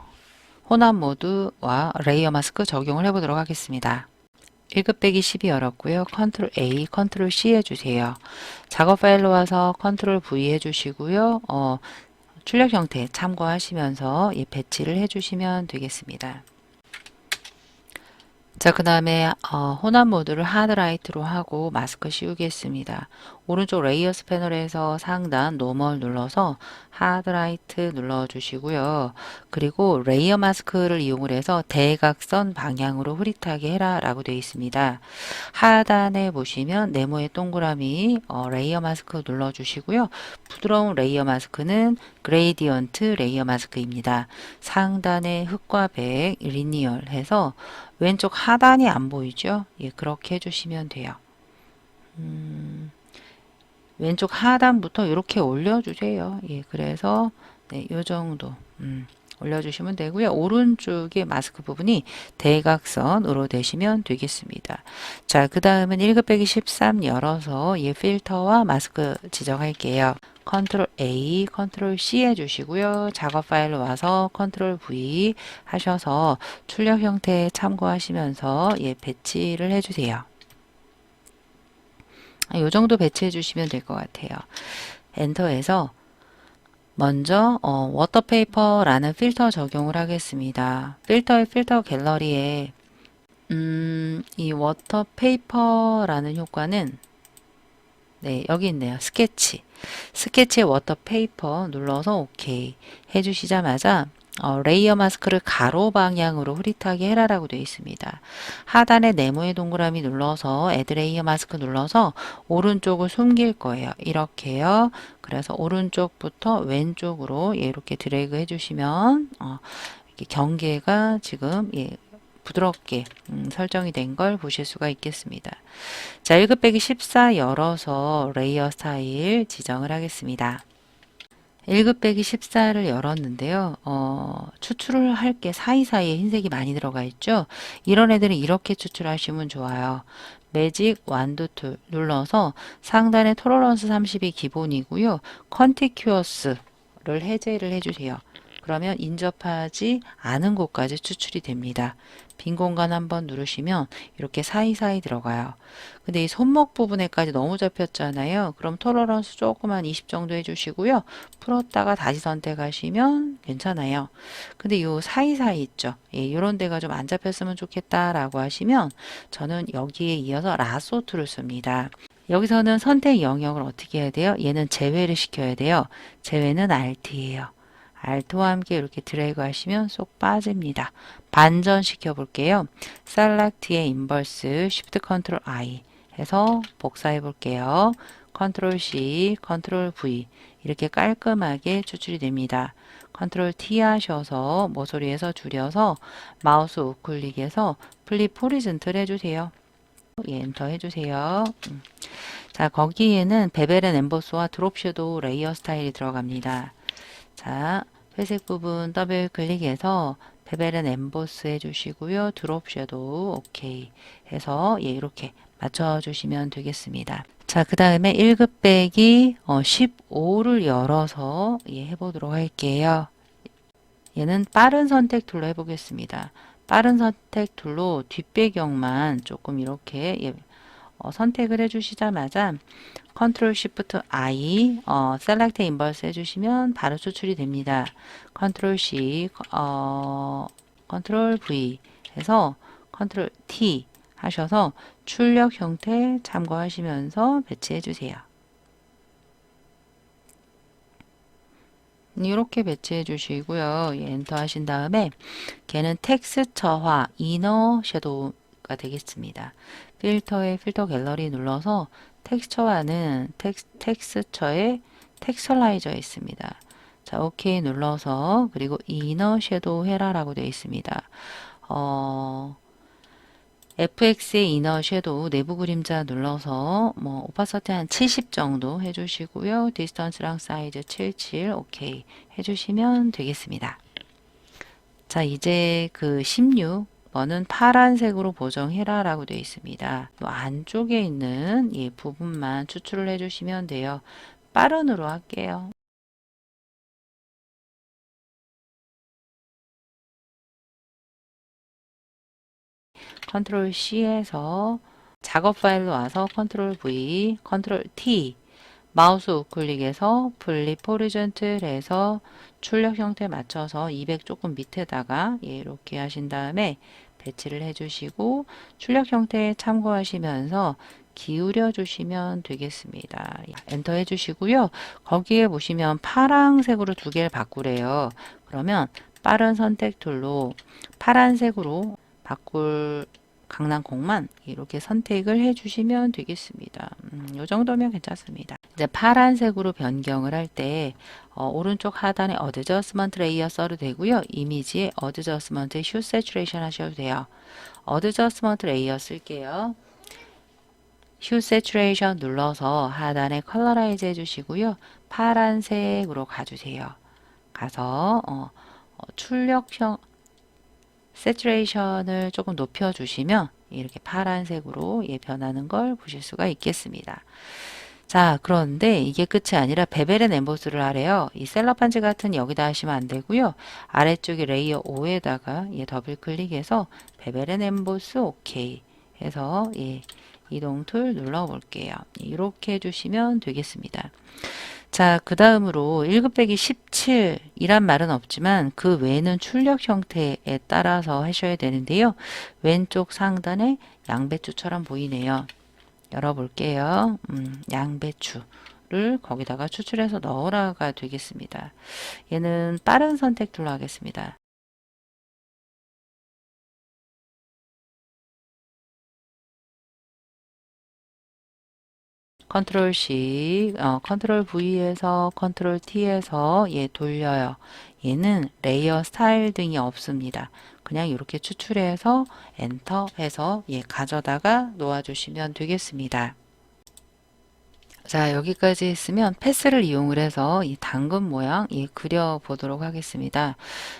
혼합 모드와 레이어 마스크 적용을 해 보도록 하겠습니다. 1급 빼기 12 열었고요. 컨트롤 A, 컨트롤 C 해주세요. 작업 파일로 와서 컨트롤 V 해주시고요. 출력 형태 참고하시면서 배치를 해주시면 되겠습니다. 자, 그 다음에 혼합 모드를 하드라이트로 하고 마스크 씌우겠습니다. 오른쪽 레이어스 패널에서 상단 노멀 눌러서 하드라이트 눌러주시고요. 그리고 레이어 마스크를 이용을 해서 대각선 방향으로 흐릿하게 해라 라고 되어 있습니다. 하단에 보시면 네모의 동그라미 레이어 마스크 눌러주시고요. 부드러운 레이어 마스크는 그레이디언트 레이어 마스크입니다. 상단에 흑과 백 리니얼 해서 왼쪽 하단이 안 보이죠? 그렇게 해주시면 돼요. 왼쪽 하단부터 이렇게 올려주세요. 그래서 네, 요 정도 올려주시면 되고요. 오른쪽의 마스크 부분이 대각선으로 되시면 되겠습니다. 자, 그 다음은 1급 빼기 13 열어서 필터와 마스크 지정할게요. 컨트롤 A, 컨트롤 C 해주시고요. 작업 파일로 와서 컨트롤 V 하셔서 출력 형태 참고하시면서 배치를 해주세요. 이 정도 배치해 주시면 될 것 같아요. 엔터해서 먼저 워터페이퍼라는 필터 적용을 하겠습니다. 필터 갤러리에 이 워터페이퍼라는 효과는 네, 여기 있네요. 스케치에 워터페이퍼 눌러서 오케이 해주시자마자 레이어 마스크를 가로 방향으로 흐릿하게 해라라고 되어 있습니다. 하단에 네모의 동그라미 눌러서 애드 레이어 마스크 눌러서 오른쪽을 숨길 거예요. 이렇게요. 그래서 오른쪽부터 왼쪽으로 이렇게 드래그 해주시면 이렇게 경계가 지금 부드럽게 설정이 된 걸 보실 수가 있겠습니다. 자, 1급 빼기 14 열어서 레이어 스타일 지정을 하겠습니다. 1급 빼기 14를 열었는데요. 추출을 할 게 사이사이에 흰색이 많이 들어가 있죠. 이런 애들은 이렇게 추출하시면 좋아요. 매직 완두 툴 눌러서 상단에 톨러런스 30이 기본이고요. 컨티큐어스를 해제를 해주세요. 그러면 인접하지 않은 곳까지 추출이 됩니다. 빈 공간 한번 누르시면 이렇게 사이사이 들어가요. 근데 이 손목 부분에까지 너무 잡혔잖아요. 그럼 톨러런스 조금 한 20 정도 해주시고요. 풀었다가 다시 선택하시면 괜찮아요. 근데 요 사이사이 있죠. 예, 요런 데가 좀 안 잡혔으면 좋겠다라고 하시면 저는 여기에 이어서 라소 툴을 씁니다. 여기서는 선택 영역을 어떻게 해야 돼요? 얘는 제외를 시켜야 돼요. 제외는 Alt예요. Alt와 함께 이렇게 드래그 하시면 쏙 빠집니다. 반전 시켜 볼게요. Select의 인버스 Shift Ctrl I 해서 복사해 볼게요. Ctrl C, Ctrl V 이렇게 깔끔하게 추출이 됩니다. Ctrl T 하셔서 모서리에서 줄여서 마우스 우클릭해서 플립 호리즌틀 해주세요. 예, 엔터 해주세요. 자, 거기에는 베벨 앤 엠보스와 드롭 섀도우 레이어 스타일이 들어갑니다. 자, 회색 부분 더블 클릭해서 베벨 앤 엠보스 해주시고요. 드롭 섀도우 오케이 해서 예, 이렇게 맞춰주시면 되겠습니다. 자, 그 다음에 1급 빼기 15를 열어서 예, 해보도록 할게요. 얘는 빠른 선택 툴로 해보겠습니다. 빠른 선택 툴로 뒷배경만 조금 이렇게 예, 선택을 해주시자마자 Ctrl Shift I Select Inverse 해주시면 바로 추출이 됩니다. Ctrl C, Ctrl V 해서 Ctrl T 하셔서 출력 형태 참고하시면서 배치해 주세요. 이렇게 배치해 주시고요. 엔터 하신 다음에 걔는 텍스처화 이너 섀도우가 되겠습니다. 필터에 필터 갤러리 눌러서 텍스처화는 텍스처에 텍스처라이저에 있습니다. 자, 오케이 눌러서 그리고 이너 섀도우 해라라고 되어 있습니다. FX의 이너 섀도우 내부 그림자 눌러서 뭐 오파서티 한 70 정도 해주시고요. 디스턴스랑 사이즈 77 오케이 해주시면 되겠습니다. 자, 이제 그 16번은 파란색으로 보정해라 라고 되어 있습니다. 또 안쪽에 있는 이 부분만 추출을 해주시면 돼요. 빠른으로 할게요. 컨트롤 C에서 작업 파일로 와서 컨트롤 V, 컨트롤 T 마우스 우클릭해서 플립 호리전틀 해서 출력 형태 맞춰서 200 조금 밑에다가 이렇게 하신 다음에 배치를 해주시고 출력 형태 참고하시면서 기울여 주시면 되겠습니다. 엔터 해주시고요. 거기에 보시면 파란색으로 두 개를 바꾸래요. 그러면 빠른 선택 툴로 파란색으로 바꿀 강낭콩만 이렇게 선택을 해주시면 되겠습니다. 이 정도면 괜찮습니다. 이제 파란색으로 변경을 할 때 오른쪽 하단에 어드저스먼트 레이어 써도 되고요. 이미지에 어드저스먼트 슈 세츄레이션 하셔도 돼요. 어드저스먼트 레이어 쓸게요. 슈 세츄레이션 눌러서 하단에 컬러라이즈 해주시고요. 파란색으로 가주세요. 가서 출력형 세츄레이션을 조금 높여주시면 이렇게 파란색으로 변하는 걸 보실 수가 있겠습니다. 자, 그런데 이게 끝이 아니라 베벨 앤 엠보스를 하래요. 이 셀럽판지 같은 여기다 하시면 안 되고요. 아래쪽에 레이어 5에다가 더블 클릭해서 베벨 앤 엠보스 오케이 해서 이동 툴 눌러 볼게요. 이렇게 해주시면 되겠습니다. 자, 그 다음으로 1급 빼기 17이란 말은 없지만 그 외에는 출력 형태에 따라서 하셔야 되는데요. 왼쪽 상단에 양배추처럼 보이네요. 열어볼게요. 양배추를 거기다가 추출해서 넣으라가 되겠습니다. 얘는 빠른 선택 툴로 하겠습니다. 컨트롤 C, 컨트롤 V에서 컨트롤 T에서 돌려요. 얘는 레이어 스타일 등이 없습니다. 그냥 이렇게 추출해서 엔터 해서 가져다가 놓아주시면 되겠습니다. 자, 여기까지 했으면 패스를 이용을 해서 이 당근 모양 그려보도록 하겠습니다.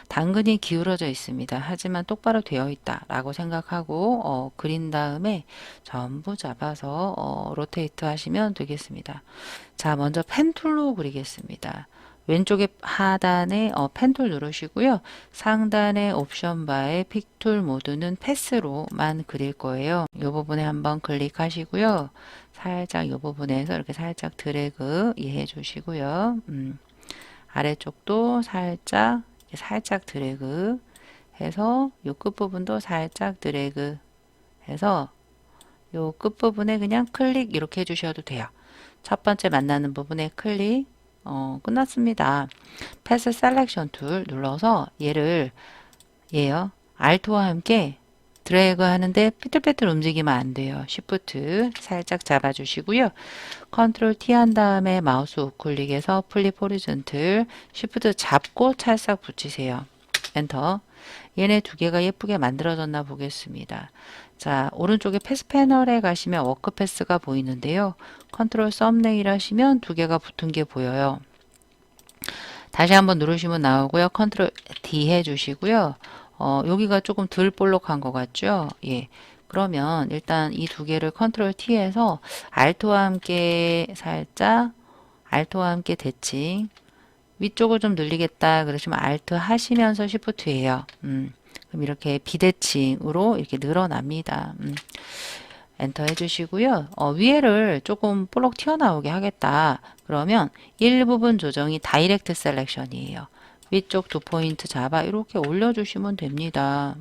당근이 기울어져 있습니다. 하지만 똑바로 되어 있다 라고 생각하고 그린 다음에 전부 잡아서 로테이트 하시면 되겠습니다. 자, 먼저 펜 툴로 그리겠습니다. 왼쪽에 하단에 펜툴 누르시고요. 상단의 옵션 바의 픽툴 모드는 패스로만 그릴 거예요. 이 부분에 한번 클릭하시고요. 살짝 이 부분에서 이렇게 살짝 드래그 해 주시고요. 아래쪽도 살짝 드래그 해서 이 끝부분도 살짝 드래그 해서 이 끝부분에 그냥 클릭 이렇게 해주셔도 돼요. 첫 번째 만나는 부분에 클릭 끝났습니다. 패스 셀렉션 툴 눌러서 얘요. 알트와 함께 드래그 하는데 삐뚤빼뚤 움직이면 안 돼요. 쉬프트 살짝 잡아주시고요. 컨트롤 T 한 다음에 마우스 우클릭해서 플립 호리존틀 쉬프트 잡고 찰싹 붙이세요. 엔터. 얘네 두 개가 예쁘게 만들어졌나 보겠습니다. 자, 오른쪽에 패스 패널에 가시면 워크 패스가 보이는데요. 컨트롤 썸네일 하시면 두 개가 붙은 게 보여요. 다시 한번 누르시면 나오고요. 컨트롤 D 해주시고요. 여기가 조금 덜 볼록한 것 같죠? 예. 그러면 일단 이 두 개를 컨트롤 T해서 알트와 함께 살짝 알트와 함께 대칭 위쪽을 좀 늘리겠다 그러시면 알트 하시면서 시프트예요. 그럼 이렇게 비대칭으로 이렇게 늘어납니다. 엔터 해주시고요. 위에를 조금 볼록 튀어나오게 하겠다. 그러면 일부분 조정이 다이렉트 셀렉션이에요. 위쪽 두 포인트 잡아 이렇게 올려주시면 됩니다.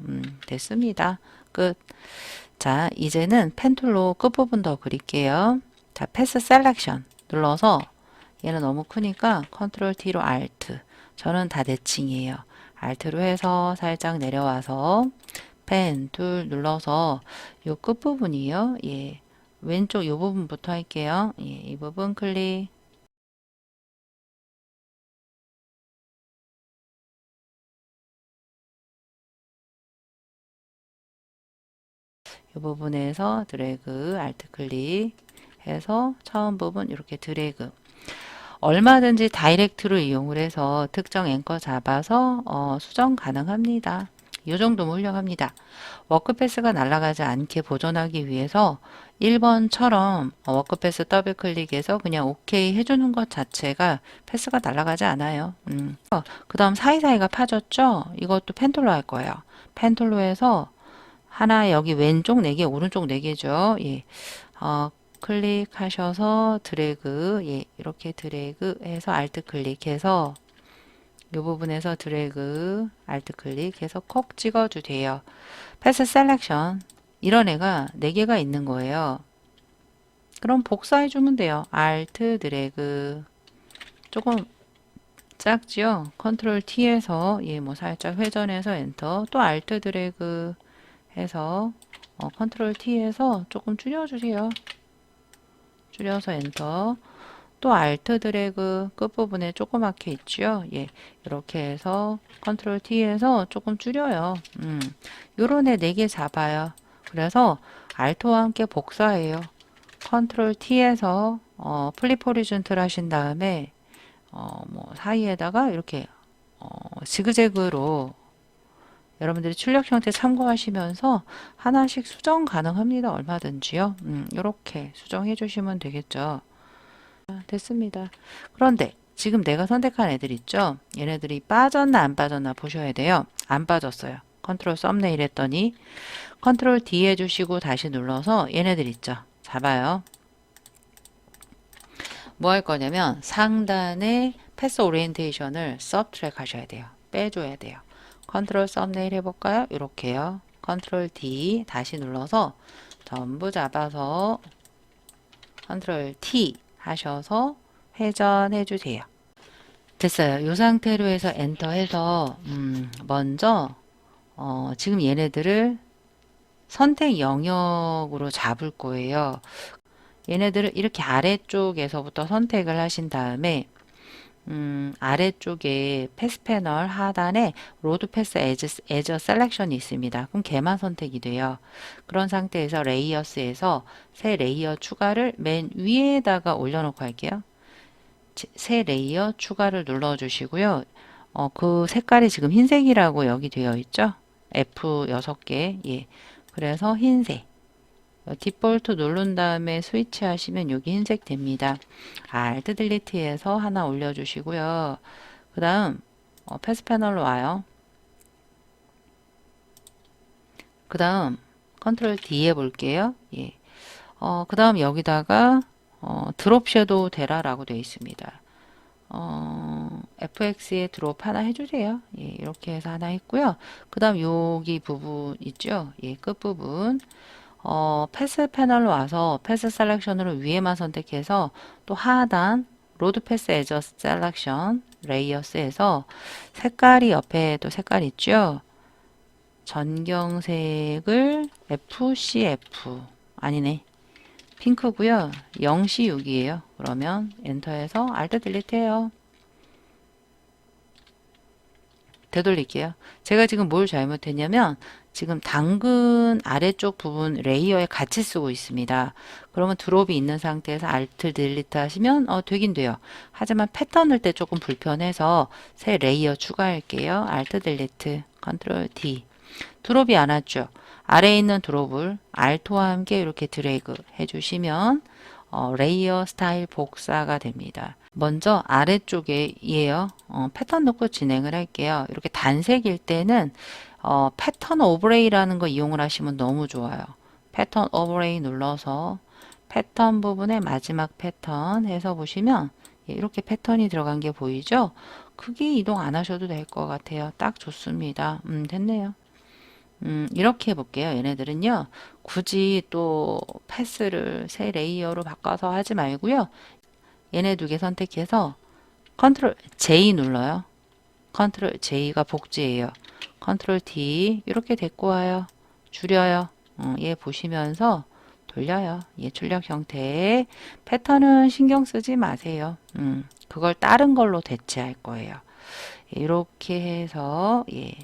됐습니다. 끝. 자, 이제는 펜툴로 끝부분 더 그릴게요. 자, 패스 셀렉션 눌러서 얘는 너무 크니까 컨트롤 T로 알트. 저는 다 대칭이에요. 알트로 해서 살짝 내려와서 펜, 툴 눌러서 요 끝부분이요. 예. 왼쪽 요 부분부터 할게요. 예, 이 부분 클릭. 이 부분에서 드래그, 알트 클릭 해서 처음 부분 이렇게 드래그. 얼마든지 다이렉트로 이용을 해서 특정 앵커 잡아서 수정 가능합니다. 이 정도면 훌륭합니다. 워크패스가 날아가지 않게 보존하기 위해서 1번처럼 워크패스 더블 클릭해서 그냥 OK 해주는 것 자체가 패스가 날아가지 않아요. 그 다음 사이사이가 파졌죠? 이것도 펜툴로 할 거예요. 펜툴로 해서 하나 여기 왼쪽 4개 오른쪽 4개죠. 예. 클릭하셔서 드래그 예, 이렇게 드래그 해서 알트 클릭해서 이 부분에서 드래그 알트 클릭해서 콕 찍어주세요. 패스 셀렉션 이런 애가 4개가 있는 거예요. 그럼 복사해 주면 돼요. 알트 드래그 조금 작지요? 컨트롤 T에서 예, 뭐 살짝 회전해서 엔터 또 알트 드래그 해서 컨트롤 T에서 조금 줄여주세요. 줄여서 엔터 또 알트 드래그 끝부분에 조그맣게 있죠. 예, 이렇게 해서 컨트롤 T에서 조금 줄여요. 요런 애 4개 잡아요. 그래서 알트와 함께 복사해요. 컨트롤 T에서 플립 호리존틀 하신 다음에 뭐 사이에다가 이렇게 지그재그로 여러분들이 출력 형태 참고하시면서 하나씩 수정 가능합니다. 얼마든지요. 이렇게 수정해 주시면 되겠죠. 됐습니다. 그런데 지금 내가 선택한 애들 있죠? 얘네들이 빠졌나 안 빠졌나 보셔야 돼요. 안 빠졌어요. 컨트롤 썸네일 했더니 컨트롤 D 해주시고 다시 눌러서 얘네들 있죠? 잡아요. 뭐 할 거냐면 상단에 패스 오리엔테이션을 서브트랙 하셔야 돼요. 빼줘야 돼요. 컨트롤 썸네일 해볼까요? 이렇게요. 컨트롤 D 다시 눌러서 전부 잡아서 컨트롤 T 하셔서 회전해 주세요. 됐어요. 이 상태로 해서 엔터 해서 먼저 지금 얘네들을 선택 영역으로 잡을 거예요. 얘네들을 이렇게 아래쪽에서부터 선택을 하신 다음에 아래쪽에 패스 패널 하단에 로드 패스 에저 셀렉션이 있습니다. 그럼 걔만 선택이 돼요. 그런 상태에서 레이어스에서 새 레이어 추가를 맨 위에다가 올려놓고 할게요. 새 레이어 추가를 눌러주시고요. 그 색깔이 지금 흰색이라고 여기 되어 있죠. F 6개. 예. 그래서 흰색. 디폴트 누른 다음에 스위치 하시면 여기 흰색 됩니다. Alt 딜리트해서 하나 올려주시고요. 그 다음 패스 패널로 와요. 그 다음 컨트롤 D 해볼게요. 예. 그 다음 여기다가 드롭 섀도우 되라라고 되어 있습니다. FX에 드롭 하나 해주세요. 예, 이렇게 해서 하나 했고요. 그 다음 여기 부분 있죠? 예, 끝부분. 패스 패널로 와서 패스 셀렉션으로 위에만 선택해서 또 하단 로드 패스 에저스 셀렉션 레이어스에서 색깔이 옆에 또 색깔 있죠? 전경색을 FCF 아니네. 핑크고요. 0C6이에요. 그러면 엔터해서 Alt 딜리트 해요. 되돌릴게요. 제가 지금 뭘 잘못했냐면 지금 당근 아래쪽 부분 레이어에 같이 쓰고 있습니다. 그러면 드롭이 있는 상태에서 Alt 딜리트 하시면 되긴 돼요. 하지만 패턴 넣을 때 조금 불편해서 새 레이어 추가할게요. Alt 딜리트 Ctrl D. 드롭이 안 왔죠. 아래에 있는 드롭을 Alt와 함께 이렇게 드래그 해주시면 레이어 스타일 복사가 됩니다. 먼저 아래쪽에요. 패턴 넣고 진행을 할게요. 이렇게 단색일 때는 패턴 오버레이라는 거 이용을 하시면 너무 좋아요. 패턴 오버레이 눌러서 패턴 부분에 마지막 패턴 해서 보시면 이렇게 패턴이 들어간 게 보이죠? 크게 이동 안 하셔도 될 것 같아요. 딱 좋습니다. 됐네요. 이렇게 해볼게요. 얘네들은요. 굳이 또 패스를 새 레이어로 바꿔서 하지 말고요. 얘네 두 개 선택해서 컨트롤 J 눌러요. 컨트롤 J가 복제예요. 컨트롤 D 이렇게 데리고 와요. 줄여요. 얘 보시면서 돌려요. 얘 출력 형태 패턴은 신경 쓰지 마세요. 그걸 다른 걸로 대체할 거예요. 이렇게 해서 예.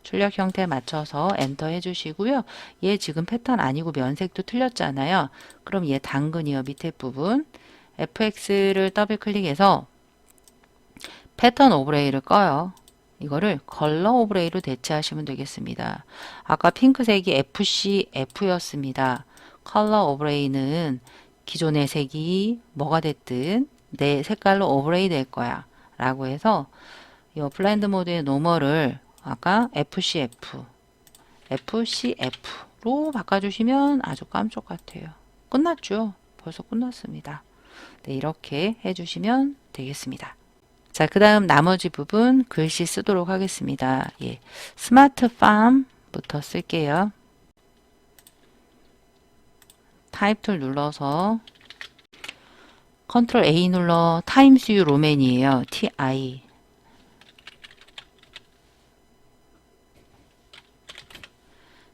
출력 형태에 맞춰서 엔터 해주시고요. 얘 지금 패턴 아니고 면색도 틀렸잖아요. 그럼 얘 당근이요. 밑에 부분 FX를 더블 클릭해서 패턴 오버레이를 꺼요. 이거를 컬러 오버레이로 대체하시면 되겠습니다. 아까 핑크색이 FCF였습니다. 컬러 오버레이는 기존의 색이 뭐가 됐든 내 색깔로 오버레이 될 거야 라고 해서 이 블렌드 모드의 노멀을 아까 FCF로 바꿔주시면 아주 깜짝 같아요. 끝났죠? 벌써 끝났습니다. 네, 이렇게 해주시면 되겠습니다. 자, 그 다음 나머지 부분 글씨 쓰도록 하겠습니다. 예, 스마트 팜부터 쓸게요. 타입 툴 눌러서 컨트롤 A 눌러 타임스 U 로맨이에요. TI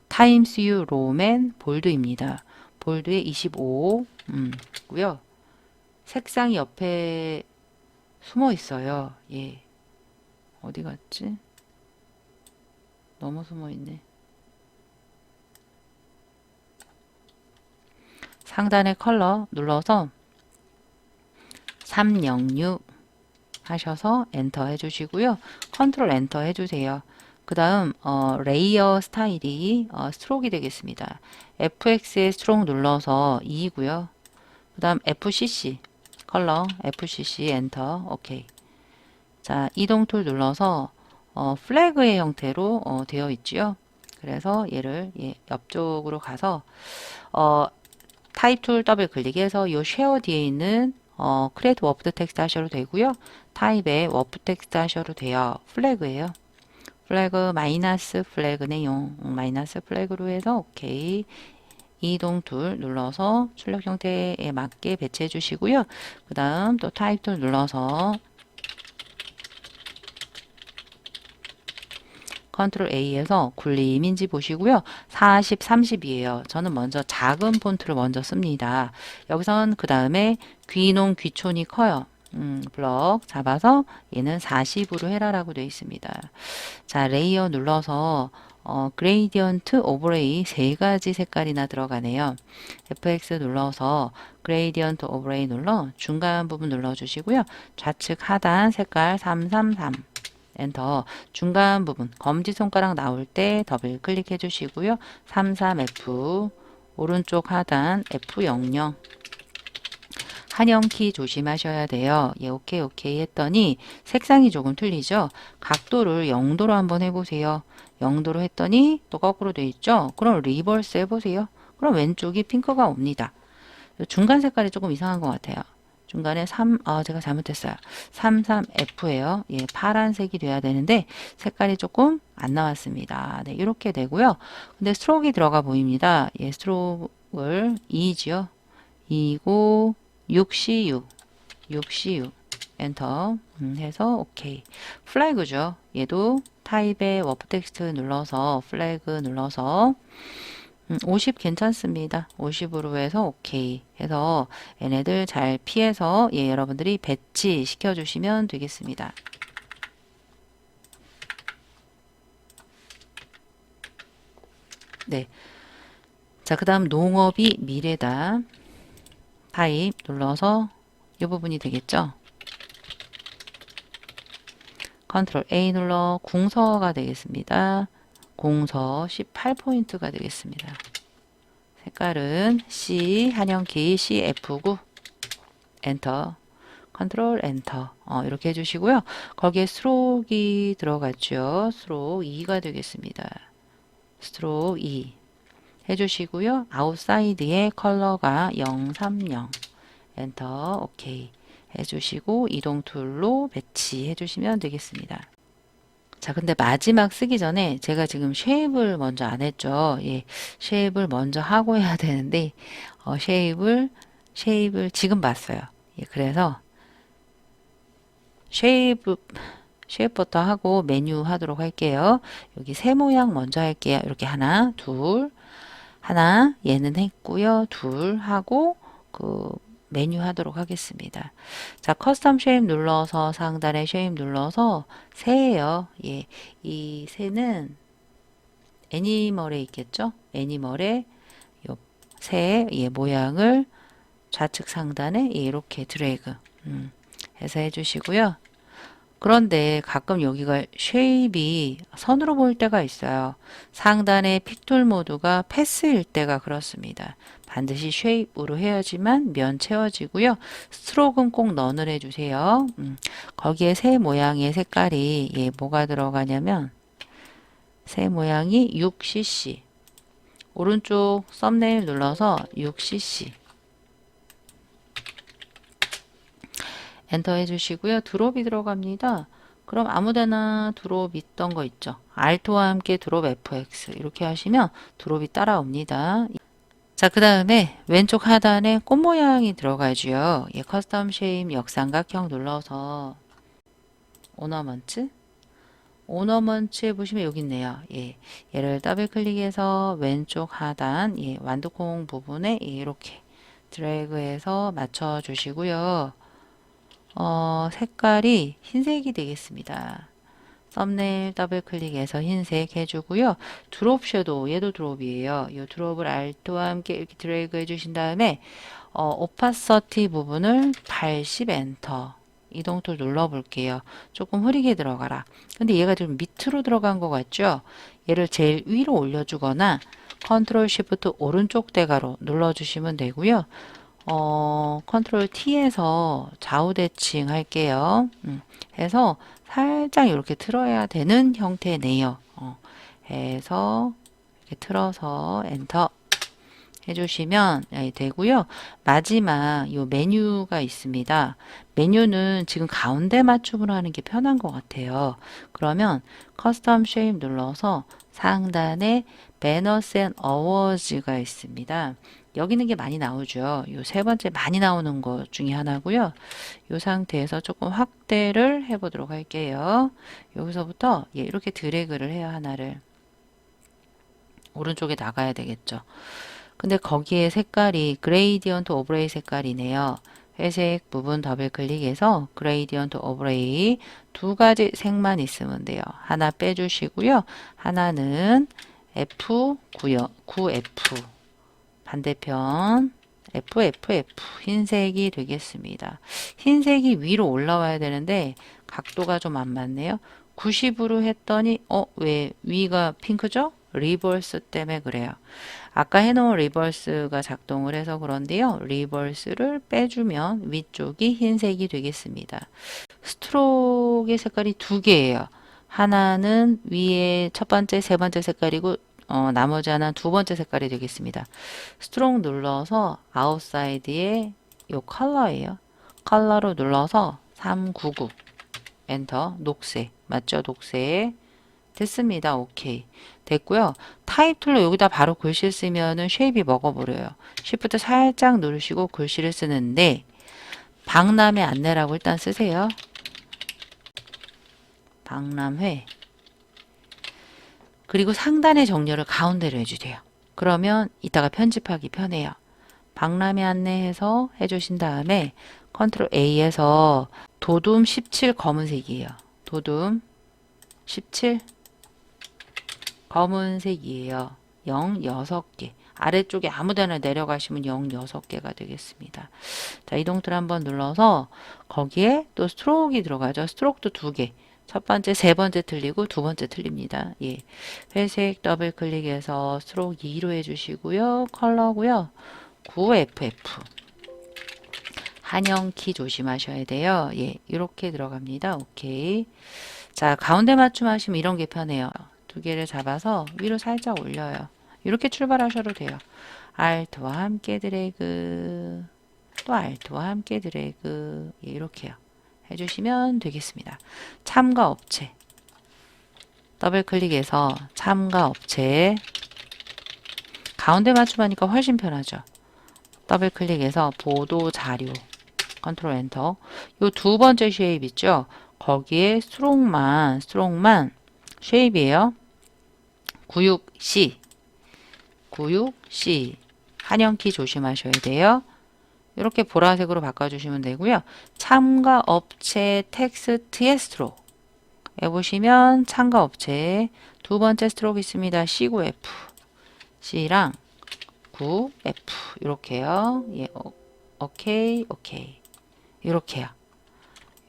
타임스 U 로맨 볼드입니다. 볼드에 25 고요. 색상이 옆에 숨어 있어요. 예. 어디 갔지? 너무 숨어 있네. 상단의 컬러 눌러서 306 하셔서 엔터 해주시고요. 컨트롤 엔터 해주세요. 그 다음 레이어 스타일이 스트로크이 되겠습니다. FX에 스트로크 눌러서 2고요. 그 다음 FCC 컬러 FCC 엔터 오케이. 자, 이동 툴 눌러서 플래그의 형태로 되어 있지요. 그래서 얘를 옆쪽으로 가서 타입 툴 더블 클릭해서 이 쉐어 뒤에 있는 크리에이트 워프 텍스트 하셔도 되고요. 타입에 워프 텍스트 하셔도 돼요. 플래그예요. 플래그 마이너스 플래그 내용 마이너스 플래그로 해서 오케이. 이동 툴 눌러서 출력 형태에 맞게 배치해 주시고요. 그 다음 또 타입 툴 눌러서 컨트롤 A에서 굴림인지 보시고요. 40, 30이에요. 저는 먼저 작은 폰트를 먼저 씁니다. 여기선 그 다음에 귀농, 귀촌이 커요. 블럭 잡아서 얘는 40으로 해라라고 되어 있습니다. 자, 레이어 눌러서 그레이디언트 오버레이 세 가지 색깔이나 들어가네요. FX 눌러서 그레이디언트 오버레이 눌러 중간 부분 눌러주시고요. 좌측 하단 색깔 333 엔터. 중간 부분 검지손가락 나올 때 더블 클릭해 주시고요. 33F 오른쪽 하단 F00 한영키 조심하셔야 돼요. 예, 오케이 오케이 했더니 색상이 조금 틀리죠. 각도를 0도로 한번 해보세요. 0도로 했더니 또 거꾸로 돼 있죠. 그럼 리버스 해보세요. 그럼 왼쪽이 핑크가 옵니다. 중간 색깔이 조금 이상한 것 같아요. 중간에 제가 잘못했어요. 33F예요. 예, 파란색이 돼야 되는데 색깔이 조금 안 나왔습니다. 네, 이렇게 되고요. 근데 스트로크가 들어가 보입니다. 예, 스트로크를 2죠. 2고 6C6 엔터 해서 오케이. 플래그죠. 얘도 타입의 워프 텍스트 눌러서 플래그 눌러서 50 괜찮습니다. 50으로 해서 오케이 해서 얘네들 잘 피해서 여러분들이 배치 시켜주시면 되겠습니다. 네. 자, 그 다음 농업이 미래다. 타입 눌러서 이 부분이 되겠죠. 컨트롤 A 눌러 궁서가 되겠습니다. 공서 18포인트가 되겠습니다. 색깔은 C 한영키 CF9 엔터 컨트롤 엔터 이렇게 해주시고요. 거기에 스트로크가 들어갔죠. 스트로크 2가 되겠습니다. 스트로크 2 해주시고요. 아웃사이드의 컬러가 030 엔터 오케이 해주시고 이동 툴로 배치해 주시면 되겠습니다. 자, 근데 마지막 쓰기 전에 제가 지금 쉐입을 먼저 안 했죠. 예, 쉐입을 먼저 하고 해야 되는데 쉐입을 지금 봤어요. 예, 그래서 쉐입부터 하고 메뉴 하도록 할게요. 여기 새 모양 먼저 할게요. 이렇게 하나, 둘, 하나 얘는 했고요. 둘 하고 그 메뉴 하도록 하겠습니다. 자, 커스텀 쉐입 눌러서 상단에 쉐입 눌러서 새예요. 예, 이 새는 애니멀에 있겠죠? 애니멀의 요 새 모양을 좌측 상단에 이렇게 드래그 해서 해주시고요. 그런데 가끔 여기가 쉐입이 선으로 보일 때가 있어요. 상단의 픽툴 모드가 패스일 때가 그렇습니다. 반드시 쉐입으로 해야지만 면 채워지고요. 스트로크는 꼭 넌을 해주세요. 거기에 새 모양의 색깔이 뭐가 들어가냐면 새 모양이 6cc 오른쪽 썸네일 눌러서 6cc 엔터 해주시고요. 드롭이 들어갑니다. 그럼 아무데나 드롭 있던 거 있죠. Alt와 함께 드롭 FX 이렇게 하시면 드롭이 따라옵니다. 자, 그 다음에 왼쪽 하단에 꽃 모양이 들어가죠. 커스텀 쉐입 역삼각형 눌러서 오너먼츠에 보시면 여기 있네요. 얘를 더블 클릭해서 왼쪽 하단 완두콩 부분에 이렇게 드래그해서 맞춰 주시고요. 색깔이 흰색이 되겠습니다. 썸네일 더블 클릭해서 흰색 해주고요. 드롭 섀도우, 얘도 드롭이에요. 이 드롭을 Alt와 함께 이렇게 드래그 해주신 다음에 오파서티 부분을 80 엔터 이동 툴 눌러볼게요. 조금 흐리게 들어가라. 근데 얘가 좀 밑으로 들어간 것 같죠? 얘를 제일 위로 올려주거나 컨트롤 쉬프트 오른쪽 대가로 눌러주시면 되고요. 컨트롤 T에서 좌우 대칭 할게요. 해서 살짝 이렇게 틀어야 되는 형태네요. 해서 이렇게 틀어서 엔터 해주시면 되고요. 마지막 요 메뉴가 있습니다. 메뉴는 지금 가운데 맞춤으로 하는 게 편한 것 같아요. 그러면 커스텀 쉐입 눌러서 상단에 배너스 앤 어워즈가 있습니다. 여기 있는 게 많이 나오죠. 요 세 번째 많이 나오는 것 중에 하나고요. 요 상태에서 조금 확대를 해보도록 할게요. 여기서부터 이렇게 드래그를 해요. 하나를. 오른쪽에 나가야 되겠죠. 근데 거기에 색깔이 그레이디언트 오브레이 색깔이네요. 회색 부분 더블 클릭해서 그레이디언트 오브레이 두 가지 색만 있으면 돼요. 하나 빼주시고요. 하나는 F9F 반대편 FFF 흰색이 되겠습니다. 흰색이 위로 올라와야 되는데 각도가 좀 안 맞네요. 90으로 했더니 왜 위가 핑크죠? 리버스 때문에 그래요. 아까 해놓은 리버스가 작동을 해서 그런데요. 리버스를 빼주면 위쪽이 흰색이 되겠습니다. 스트로크의 색깔이 두 개예요. 하나는 위에 첫 번째, 세 번째 색깔이고 나머지 하나는 두 번째 색깔이 되겠습니다. 스트로크 눌러서 아웃사이드에 요 컬러예요. 컬러로 눌러서 399 엔터. 녹색 맞죠? 녹색 됐습니다. 오케이 됐고요. 타입 툴로 여기다 바로 글씨 쓰면은 쉐입이 먹어버려요. 쉬프트 살짝 누르시고 글씨를 쓰는데 박람회 안내라고 일단 쓰세요. 박람회. 그리고 상단의 정렬을 가운데로 해주세요. 그러면 이따가 편집하기 편해요. 박람회 안내해서 해주신 다음에 컨트롤 A에서 도둠 17 검은색이에요. 도둠 17 검은색이에요. 0 6개. 아래쪽에 아무데나 내려가시면 0 6개가 되겠습니다. 자, 이동틀 한번 눌러서 거기에 또 스트로크가 들어가죠. 스트로크도 2개. 첫 번째, 세 번째 틀리고 두 번째 틀립니다. 예. 회색 더블 클릭해서 스트로크 2로 해주시고요. 컬러고요. 9FF. 한영키 조심하셔야 돼요. 예, 이렇게 들어갑니다. 오케이. 자, 가운데 맞춤 하시면 이런 게 편해요. 두 개를 잡아서 위로 살짝 올려요. 이렇게 출발하셔도 돼요. Alt와 함께 드래그, 또 Alt와 함께 드래그, 예, 이렇게요. 해주시면 되겠습니다. 참가 업체. 더블 클릭해서 참가 업체. 가운데 맞춤하니까 훨씬 편하죠. 더블 클릭해서 보도 자료. 컨트롤 엔터. 요 두 번째 쉐입 있죠? 거기에 스트로크만 쉐입이에요. 96C. 96C. 한영키 조심하셔야 돼요. 이렇게 보라색으로 바꿔주시면 되고요. 참가 업체 텍스트의 스트로크. 해보시면 참가 업체 두 번째 스트로크 있습니다. C9F. C랑 9F. 이렇게요. 예, 오케이. 이렇게요.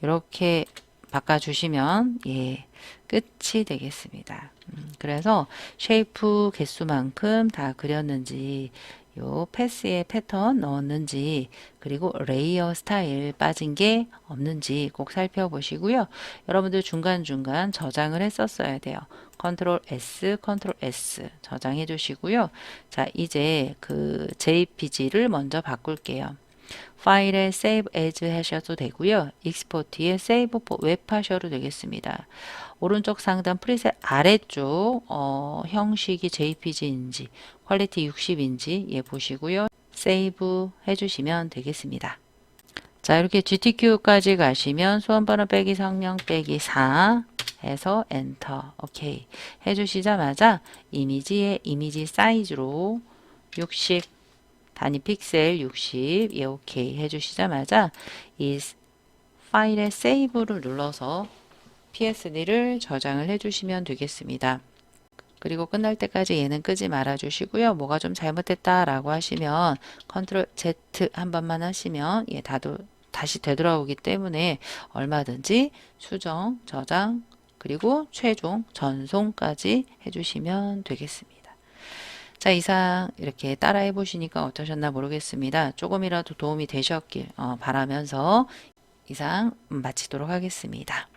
이렇게 바꿔주시면 예, 끝이 되겠습니다. 그래서 쉐이프 개수만큼 다 그렸는지 요 패스에 패턴 넣었는지 그리고 레이어 스타일 빠진 게 없는지 꼭 살펴보시고요. 여러분들 중간중간 저장을 했었어야 돼요. 컨트롤 S 저장해 주시고요. 자, 이제 그 JPG를 먼저 바꿀게요. 파일에 Save As 하셔도 되고요. 익스포트에 Save for Web 하셔도 되겠습니다. 오른쪽 상단 프리셋 아래쪽 형식이 JPG인지 퀄리티 60인지 예 보시고요. 세이브 해주시면 되겠습니다. 자, 이렇게 GTQ까지 가시면 수험번호 빼기 성명 빼기 4 해서 엔터 오케이 해주시자마자 이미지의 이미지 사이즈로 60 단위 픽셀 60 예 오케이 해주시자마자 이 파일의 세이브를 눌러서 PSD를 저장을 해주시면 되겠습니다. 그리고 끝날 때까지 얘는 끄지 말아 주시고요. 뭐가 좀 잘못됐다 라고 하시면 컨트롤 Z 한 번만 하시면 예, 다시 되돌아오기 때문에 얼마든지 수정, 저장, 그리고 최종 전송까지 해주시면 되겠습니다. 자, 이상 이렇게 따라해 보시니까 어떠셨나 모르겠습니다. 조금이라도 도움이 되셨길 바라면서 이상 마치도록 하겠습니다.